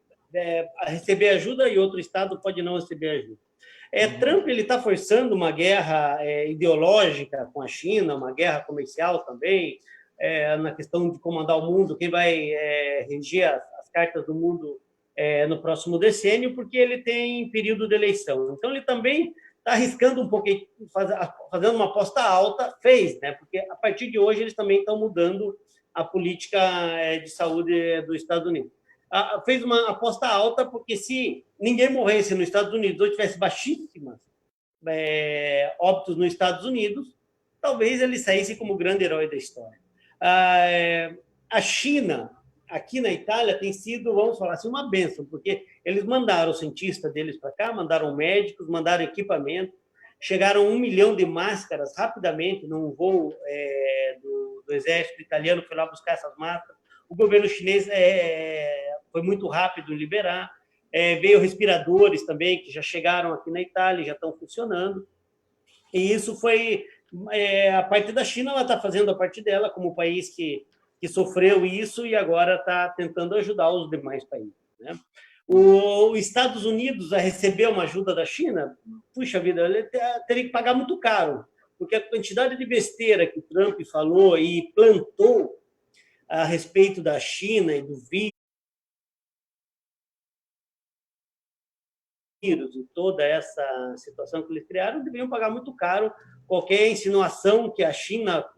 receber ajuda e outro estado pode não receber ajuda. Trump está forçando uma guerra ideológica com a China, uma guerra comercial também, na questão de comandar o mundo, quem vai reger as cartas do mundo no próximo decênio, porque ele tem período de eleição. Então, ele também está arriscando um pouquinho, fazendo uma aposta alta, né? Porque a partir de hoje eles também estão mudando a política de saúde dos Estados Unidos. Fez uma aposta alta, porque se ninguém morresse nos Estados Unidos ou tivesse baixíssimas óbitos nos Estados Unidos, talvez ele saísse como grande herói da história. A China, aqui na Itália, tem sido, vamos falar assim, uma bênção, porque eles mandaram cientistas deles para cá, mandaram médicos, mandaram equipamento, chegaram 1 milhão de máscaras rapidamente num voo do exército italiano, foi lá buscar essas máscaras. O governo chinês foi muito rápido em liberar. Veio respiradores também, que já chegaram aqui na Itália, já estão funcionando. E isso foi... a parte da China, ela está fazendo a parte dela, como país que sofreu isso e agora está tentando ajudar os demais países, né? Os Estados Unidos, a receber uma ajuda da China, puxa vida, ele teria que pagar muito caro, porque a quantidade de besteira que o Trump falou e plantou a respeito da China e do vírus e toda essa situação que eles criaram, deveriam pagar muito caro qualquer insinuação que a China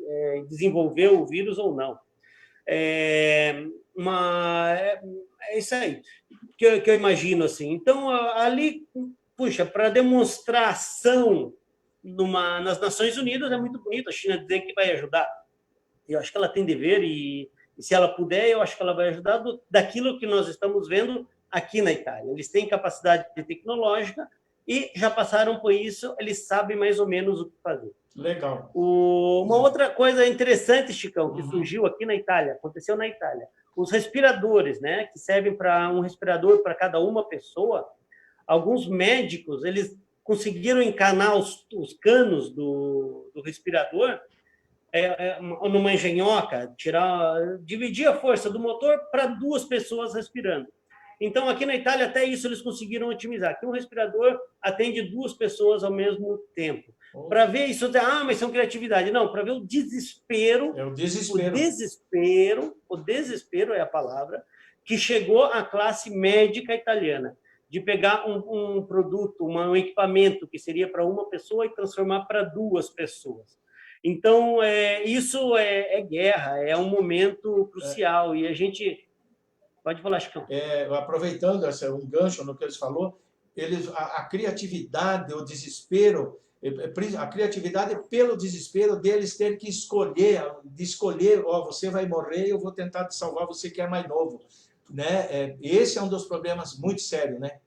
desenvolveu o vírus ou não. É isso aí que eu imagino. Assim. Então, ali, puxa, para demonstração nas Nações Unidas é muito bonito a China dizer que vai ajudar. Eu acho que ela tem dever e se ela puder, eu acho que ela vai ajudar daquilo que nós estamos vendo aqui na Itália. Eles têm capacidade tecnológica e já passaram por isso, eles sabem mais ou menos o que fazer. Legal. Uma outra coisa interessante, Chicão, que surgiu aqui na Itália, aconteceu na Itália, os respiradores, né, que servem para um respirador para cada uma pessoa. Alguns médicos, eles conseguiram encanar os canos do respirador numa engenhoca, dividir a força do motor para 2 pessoas respirando. Então, aqui na Itália, até isso eles conseguiram otimizar, que um respirador atende 2 pessoas ao mesmo tempo. Para ver isso, mas são criatividade. Não, para ver o desespero. É o desespero. O desespero é a palavra, que chegou à classe médica italiana, de pegar um produto, um equipamento que seria para uma pessoa e transformar para 2 pessoas. Então, isso é guerra, é um momento crucial. E a gente... Pode falar, Chicão. Aproveitando um gancho no que eles falou, a criatividade, o desespero, a criatividade é pelo desespero deles terem que escolher, você vai morrer, eu vou tentar te salvar, você que é mais novo. Né? Esse é um dos problemas muito sérios, né?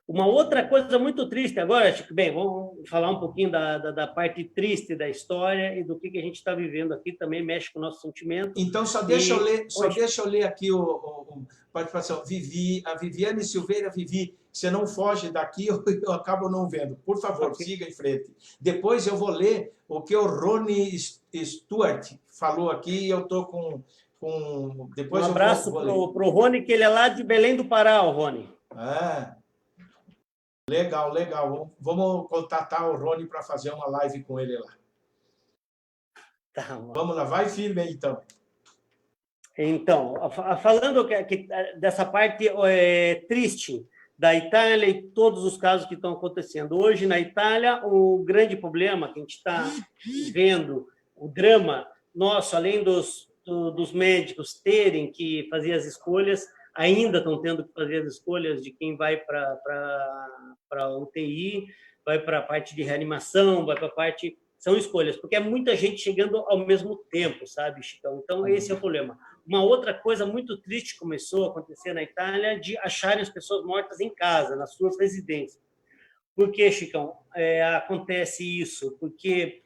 Uma outra coisa muito triste agora, Chico, bem, vamos falar um pouquinho da parte triste da história e do que a gente está vivendo aqui, também mexe com o nosso sentimento. Então, deixa eu ler aqui participação. A Viviane Silveira, Vivi, você não foge daqui, eu acabo não vendo. Por favor, siga em frente. Depois eu vou ler o que o Rony Stuart falou aqui, e eu estou com... Depois um abraço para o Rony, que ele é lá de Belém do Pará, o Rony. Legal, legal. Vamos contatar o Rony para fazer uma live com ele lá. Tá, vamos lá, vai firme aí, então. Então, falando dessa parte triste da Itália e todos os casos que estão acontecendo. Hoje, na Itália, o grande problema que a gente está vendo, o drama nosso, além dos médicos terem que fazer as escolhas, ainda estão tendo que fazer as escolhas de quem vai para a UTI, vai para a parte de reanimação, vai para a parte... São escolhas, porque é muita gente chegando ao mesmo tempo, sabe, Chicão? Então, esse é o problema. Uma outra coisa muito triste começou a acontecer na Itália de acharem as pessoas mortas em casa, nas suas residências. Por que, Chicão, acontece isso? Porque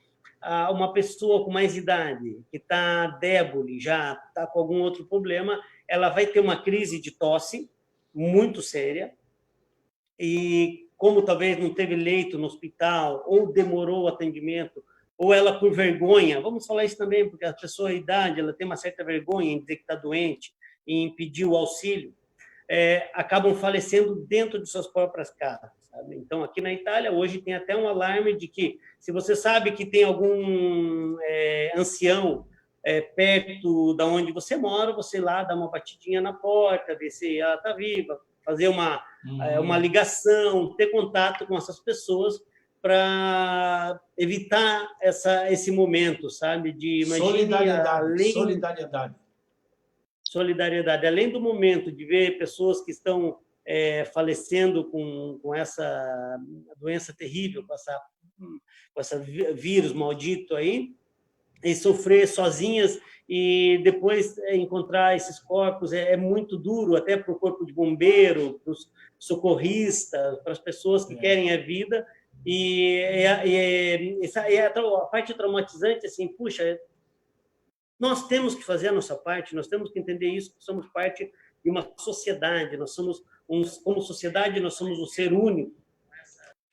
uma pessoa com mais idade, que está débile, já está com algum outro problema, ela vai ter uma crise de tosse muito séria e, como talvez não teve leito no hospital, ou demorou o atendimento, ou ela por vergonha, vamos falar isso também, porque a pessoa, a idade, ela tem uma certa vergonha em dizer que está doente, em pedir o auxílio, acabam falecendo dentro de suas próprias casas. Sabe? Então, aqui na Itália, hoje tem até um alarme de que, se você sabe que tem algum ancião perto da onde você mora, você lá dá uma batidinha na porta, ver se ela está viva, fazer uma ligação, ter contato com essas pessoas para evitar esse momento, sabe? De solidariedade. Além do momento de ver pessoas que estão falecendo com essa doença terrível, com esse vírus maldito aí, e sofrer sozinhas e depois encontrar esses corpos é muito duro, até para o corpo de bombeiro, para os socorristas, para as pessoas que querem a vida. E a parte traumatizante, assim, puxa, nós temos que fazer a nossa parte, nós temos que entender isso, que somos parte de uma sociedade, nós somos, como sociedade, nós somos um ser único.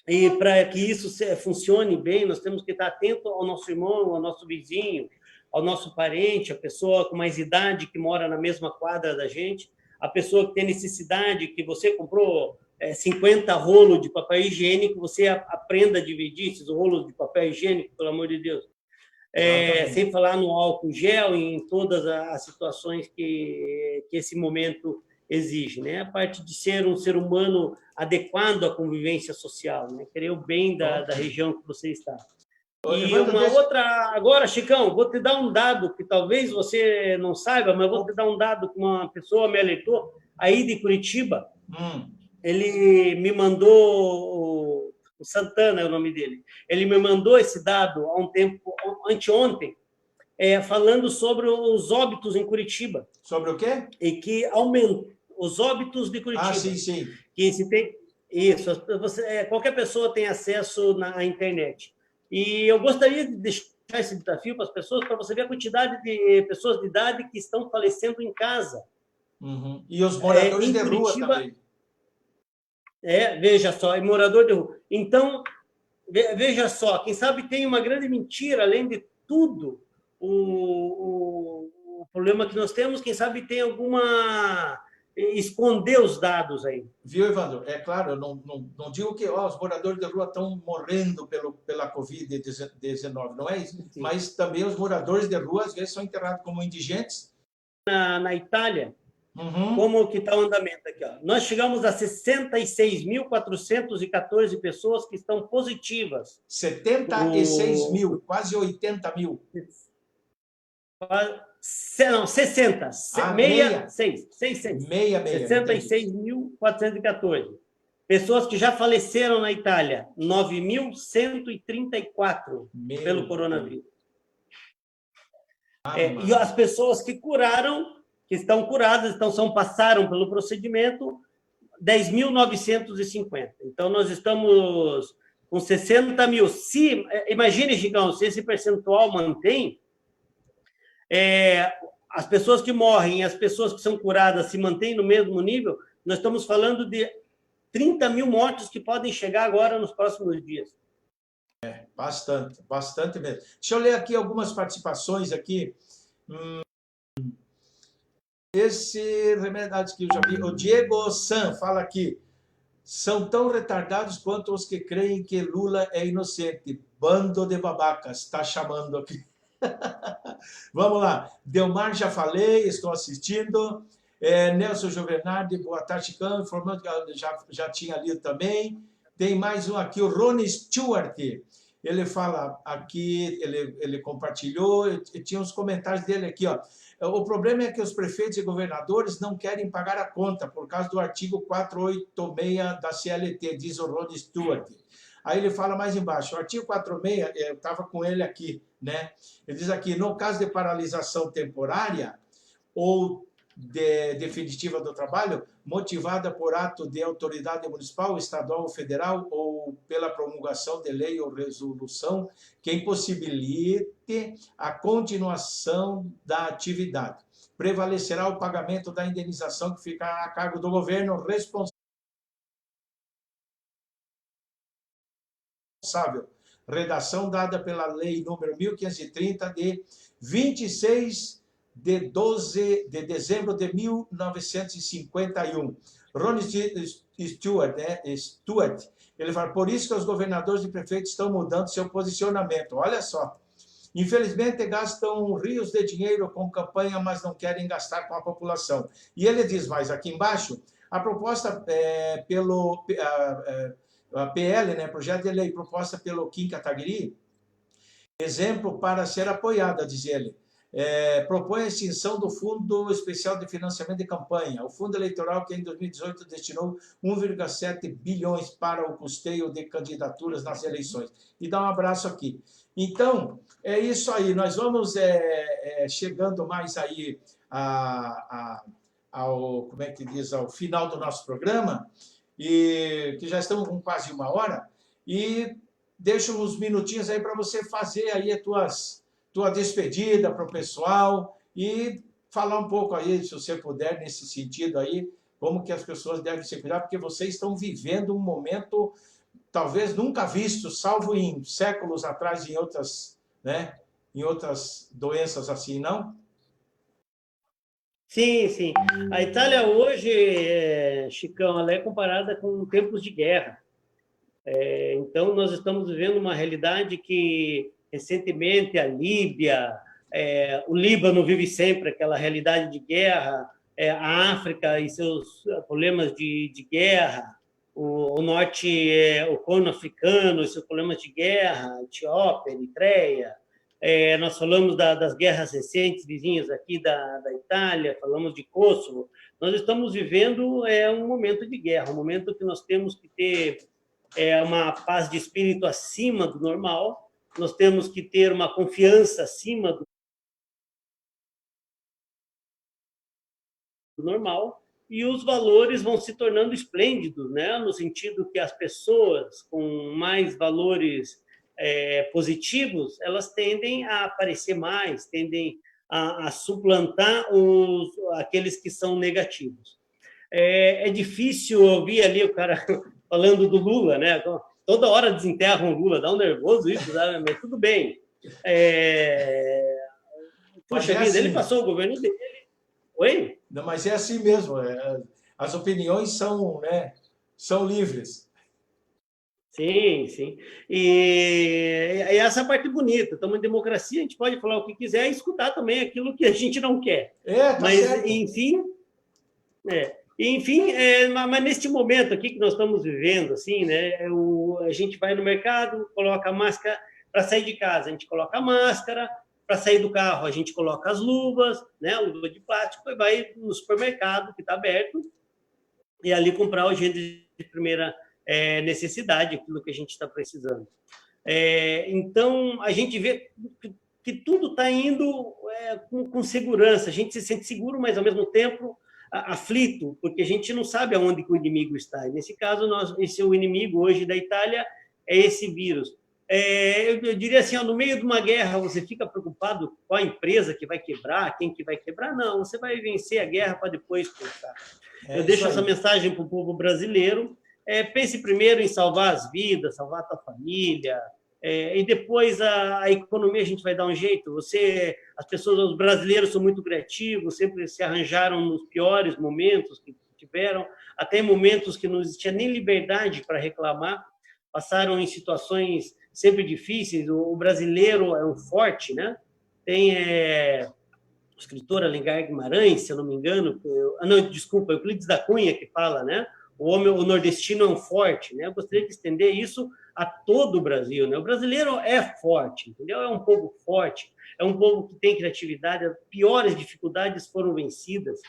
E para que isso funcione bem, nós temos que estar atento ao nosso irmão, ao nosso vizinho, ao nosso parente, a pessoa com mais idade que mora na mesma quadra da gente, a pessoa que tem necessidade, que você comprou 50 rolos de papel higiênico, você aprenda a dividir esses rolos de papel higiênico, pelo amor de Deus. sem falar no álcool gel, em todas as situações que esse momento exige, né? A parte de ser um ser humano adequado à convivência social, né? Querer o bem da região que você está. E uma outra... Agora, Chicão, vou te dar um dado que talvez você não saiba, mas vou te dar um dado que uma pessoa me alertou, aí de Curitiba. Ele me mandou... O Santana é o nome dele. Ele me mandou esse dado há um tempo, anteontem, falando sobre os óbitos em Curitiba. Sobre o quê? E que aumentou os óbitos de Curitiba. Ah, sim, sim. Que se tem... Isso, qualquer pessoa tem acesso na internet. E eu gostaria de deixar esse desafio para as pessoas, para você ver a quantidade de pessoas de idade que estão falecendo em casa. E os moradores de rua também. Veja só, e morador de rua. Então, veja só, quem sabe tem uma grande mentira, além de tudo, o problema que nós temos, quem sabe tem alguma... esconder os dados aí. Viu, Evandro? É claro, eu não digo que os moradores de rua estão morrendo pela Covid-19, não é isso? Sim. Mas também os moradores de rua, às vezes, são enterrados como indigentes. Na Itália, como que está o andamento aqui? Ó? Nós chegamos a 66.414 pessoas que estão positivas. 76 mil, quase 80 mil. Não, 60. 66.414. Pessoas que já faleceram na Itália, 9.134 pelo coronavírus. E as pessoas que curaram, que estão curadas, passaram pelo procedimento, 10.950. Então, nós estamos com 60 mil. Imagine, Chicão, se esse percentual mantém, as pessoas que morrem e as pessoas que são curadas se mantêm no mesmo nível, nós estamos falando de 30 mil mortos que podem chegar agora nos próximos dias. Bastante mesmo. Deixa eu ler aqui algumas participações aqui. Esse remédio que eu já vi, o Diego San fala aqui, são tão retardados quanto os que creem que Lula é inocente. Bando de babacas, está chamando aqui. Vamos lá. Delmar, já falei, estou assistindo. Nelson Giovernardi, boa tarde, Chicão, informando que já tinha lido também. Tem mais um aqui, o Rony Stewart. Ele fala aqui, ele compartilhou, e tinha uns comentários dele aqui, ó. O problema é que os prefeitos e governadores não querem pagar a conta por causa do artigo 486 da CLT, diz o Rony Stewart. Aí ele fala mais embaixo, o artigo 486, eu estava com ele aqui, né? Ele diz aqui, no caso de paralisação temporária ou definitiva do trabalho, motivada por ato de autoridade municipal, estadual ou federal, ou pela promulgação de lei ou resolução que impossibilite a continuação da atividade. Prevalecerá o pagamento da indenização que ficará a cargo do governo responsável. Redação dada pela Lei número 1530 de 26 de 12 de dezembro de 1951. Ronnie Stewart, ele fala, por isso que os governadores e prefeitos estão mudando seu posicionamento. Olha só. Infelizmente, gastam rios de dinheiro com campanha, mas não querem gastar com a população. E ele diz mais aqui embaixo, a proposta pelo... a PL, né, projeto de lei proposta pelo Kim Kataguiri, exemplo para ser apoiada, diz ele. Propõe a extinção do Fundo Especial de Financiamento de Campanha, o fundo eleitoral que em 2018 destinou 1,7 bilhões para o custeio de candidaturas nas eleições. E dá um abraço aqui. Então, é isso aí, nós vamos chegando mais aí ao, como é que diz, ao final do nosso programa, e que já estamos com quase 1 hora, e deixo uns minutinhos aí para você fazer aí a tua despedida para o pessoal e falar um pouco aí, se você puder, nesse sentido aí, como que as pessoas devem se cuidar, porque vocês estão vivendo um momento talvez nunca visto, salvo em séculos atrás em outras, né, em outras doenças assim, não? Sim, sim. A Itália hoje, Chicão, ela é comparada com tempos de guerra. Então, nós estamos vivendo uma realidade que recentemente a Líbia, o Líbano vive sempre aquela realidade de guerra, a África e seus problemas de guerra, o norte, o Corno Africano e seus problemas de guerra, Etiópia, Eritreia. Nós falamos das guerras recentes vizinhas aqui da Itália, falamos de Kosovo. Nós estamos vivendo um momento de guerra, um momento que nós temos que ter uma paz de espírito acima do normal, nós temos que ter uma confiança acima do normal, e os valores vão se tornando esplêndidos, né? No sentido que as pessoas com mais valores positivos, elas tendem a aparecer mais, tendem a suplantar aqueles que são negativos. É difícil ouvir ali o cara falando do Lula, né? Toda hora desenterram o Lula, dá um nervoso isso, mas tudo bem. Puxa vida, ele passou o governo dele. Oi? Não, mas é assim mesmo. As opiniões são, né, são livres. Sim, sim. E essa é a parte bonita. Estamos em democracia, a gente pode falar o que quiser e escutar também aquilo que a gente não quer. Tá mas, certo. Enfim, mas neste momento aqui que nós estamos vivendo, assim, né, a gente vai no mercado, coloca a máscara para sair de casa, a gente coloca a máscara, para sair do carro a gente coloca as luvas, né, luva de plástico, e vai no supermercado que está aberto e ali comprar os gêneros de primeira necessidade, aquilo que a gente está precisando. Então, a gente vê que tudo está indo com segurança, a gente se sente seguro, mas ao mesmo tempo aflito, porque a gente não sabe aonde que o inimigo está. E nesse caso, o inimigo hoje da Itália é esse vírus. Eu diria assim, no meio de uma guerra, você fica preocupado com a empresa que vai quebrar, quem que vai quebrar? Não, você vai vencer a guerra para depois pensar. Eu deixo essa mensagem para o povo brasileiro. Pense primeiro em salvar as vidas, salvar a tua família, e depois a economia a gente vai dar um jeito. As pessoas, os brasileiros são muito criativos, sempre se arranjaram nos piores momentos que tiveram, até em momentos que não existia nem liberdade para reclamar, passaram em situações sempre difíceis. O brasileiro é um forte, né? Tem o escritor Alencar Guimarães, se eu não me engano, desculpa, Euclides da Cunha que fala, né? O nordestino é um forte, né? Eu gostaria de estender isso a todo o Brasil, né? O brasileiro é forte, entendeu? É um povo forte, é um povo que tem criatividade. As piores dificuldades foram vencidas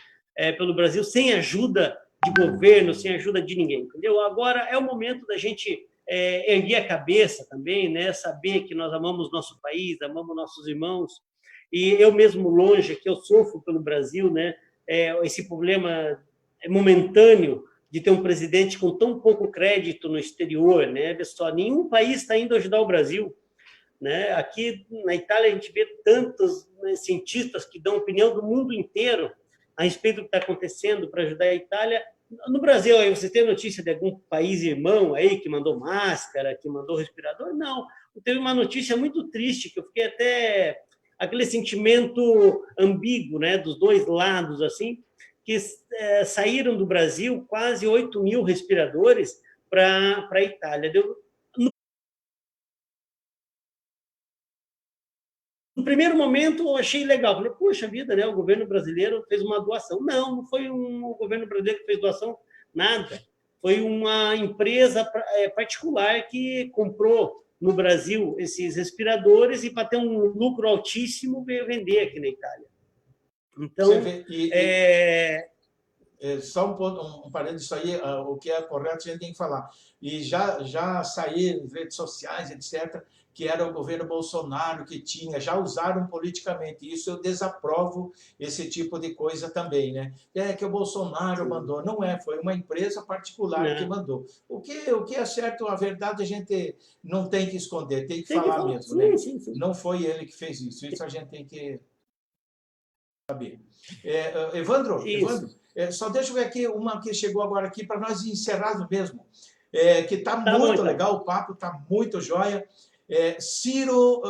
pelo Brasil sem ajuda de governo, sem ajuda de ninguém, entendeu? Agora é o momento da gente erguer a cabeça também, né? Saber que nós amamos nosso país, amamos nossos irmãos. E eu mesmo longe, que eu sofro pelo Brasil, né? Esse problema momentâneo de ter um presidente com tão pouco crédito no exterior, né? Pessoal, nenhum país está indo ajudar o Brasil, né? Aqui na Itália a gente vê tantos cientistas que dão opinião do mundo inteiro a respeito do que está acontecendo para ajudar a Itália. No Brasil, aí você tem notícia de algum país irmão aí que mandou máscara, que mandou respirador? Não. Teve uma notícia muito triste que eu fiquei até aquele sentimento ambíguo, né? Dos dois lados, assim, que saíram do Brasil quase 8.000 respiradores para a Itália. No primeiro momento, eu achei legal. Falei, poxa vida, né? O governo brasileiro fez uma doação. Não foi o governo brasileiro que fez doação, nada. Foi uma empresa particular que comprou no Brasil esses respiradores e, para ter um lucro altíssimo, veio vender aqui na Itália. Então, só um parênteses, isso aí, o que é correto a gente tem que falar. E já saíram nas redes sociais, etc., que era o governo Bolsonaro que tinha, já usaram politicamente. Isso eu desaprovo, esse tipo de coisa também, né? Que o Bolsonaro mandou. Não foi uma empresa particular que mandou. O que é certo, a verdade a gente não tem que esconder, tem que falar mesmo, né? Sim. Não foi ele que fez isso, isso a gente tem que saber. Evandro, só deixa eu ver aqui uma que chegou agora aqui para nós encerrarmos mesmo, que está muito legal, o papo está muito jóia. Ciro,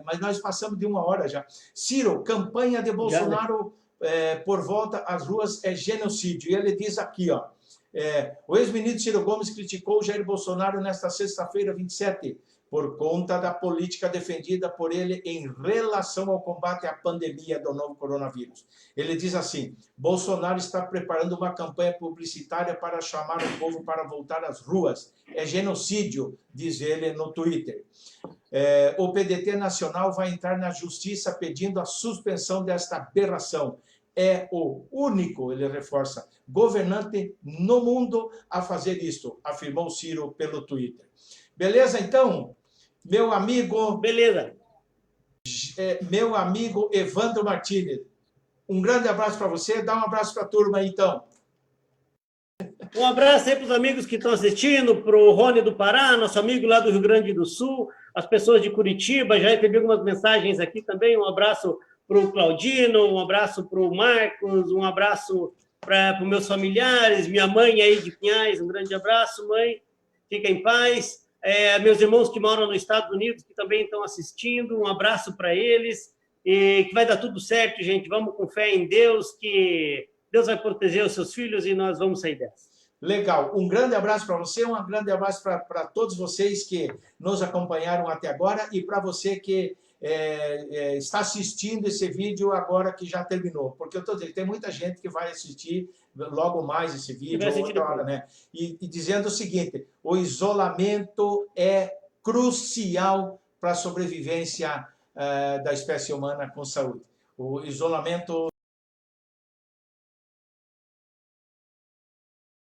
mas nós passamos de 1 hora já. Ciro, campanha de Bolsonaro por volta às ruas é genocídio. E ele diz aqui, o ex-ministro Ciro Gomes criticou Jair Bolsonaro nesta sexta-feira, 27, por conta da política defendida por ele em relação ao combate à pandemia do novo coronavírus. Ele diz assim: Bolsonaro está preparando uma campanha publicitária para chamar o povo para voltar às ruas. É genocídio, diz ele no Twitter. O PDT nacional vai entrar na justiça pedindo a suspensão desta aberração. É o único, ele reforça, governante no mundo a fazer isto, afirmou Ciro pelo Twitter. Beleza, então? Meu amigo... Beleza. Meu amigo Evandro Martínez, um grande abraço para você. Dá um abraço para a turma aí, então. Um abraço aí para os amigos que estão assistindo, para o Rony do Pará, nosso amigo lá do Rio Grande do Sul, as pessoas de Curitiba, já recebi algumas mensagens aqui também. Um abraço para o Claudino, um abraço para o Marcos, um abraço para os meus familiares, minha mãe aí de Pinhais, um grande abraço, mãe, fica em paz. Meus irmãos que moram nos Estados Unidos, que também estão assistindo, um abraço para eles, e que vai dar tudo certo, gente, vamos com fé em Deus, que Deus vai proteger os seus filhos e nós vamos sair dessa. Legal, um grande abraço para você, um grande abraço para todos vocês que nos acompanharam até agora e para você que está assistindo esse vídeo agora que já terminou, porque eu estou dizendo, tem muita gente que vai assistir logo mais esse vídeo, outra hora, né? E dizendo o seguinte: o isolamento é crucial para a sobrevivência da espécie humana com saúde. O isolamento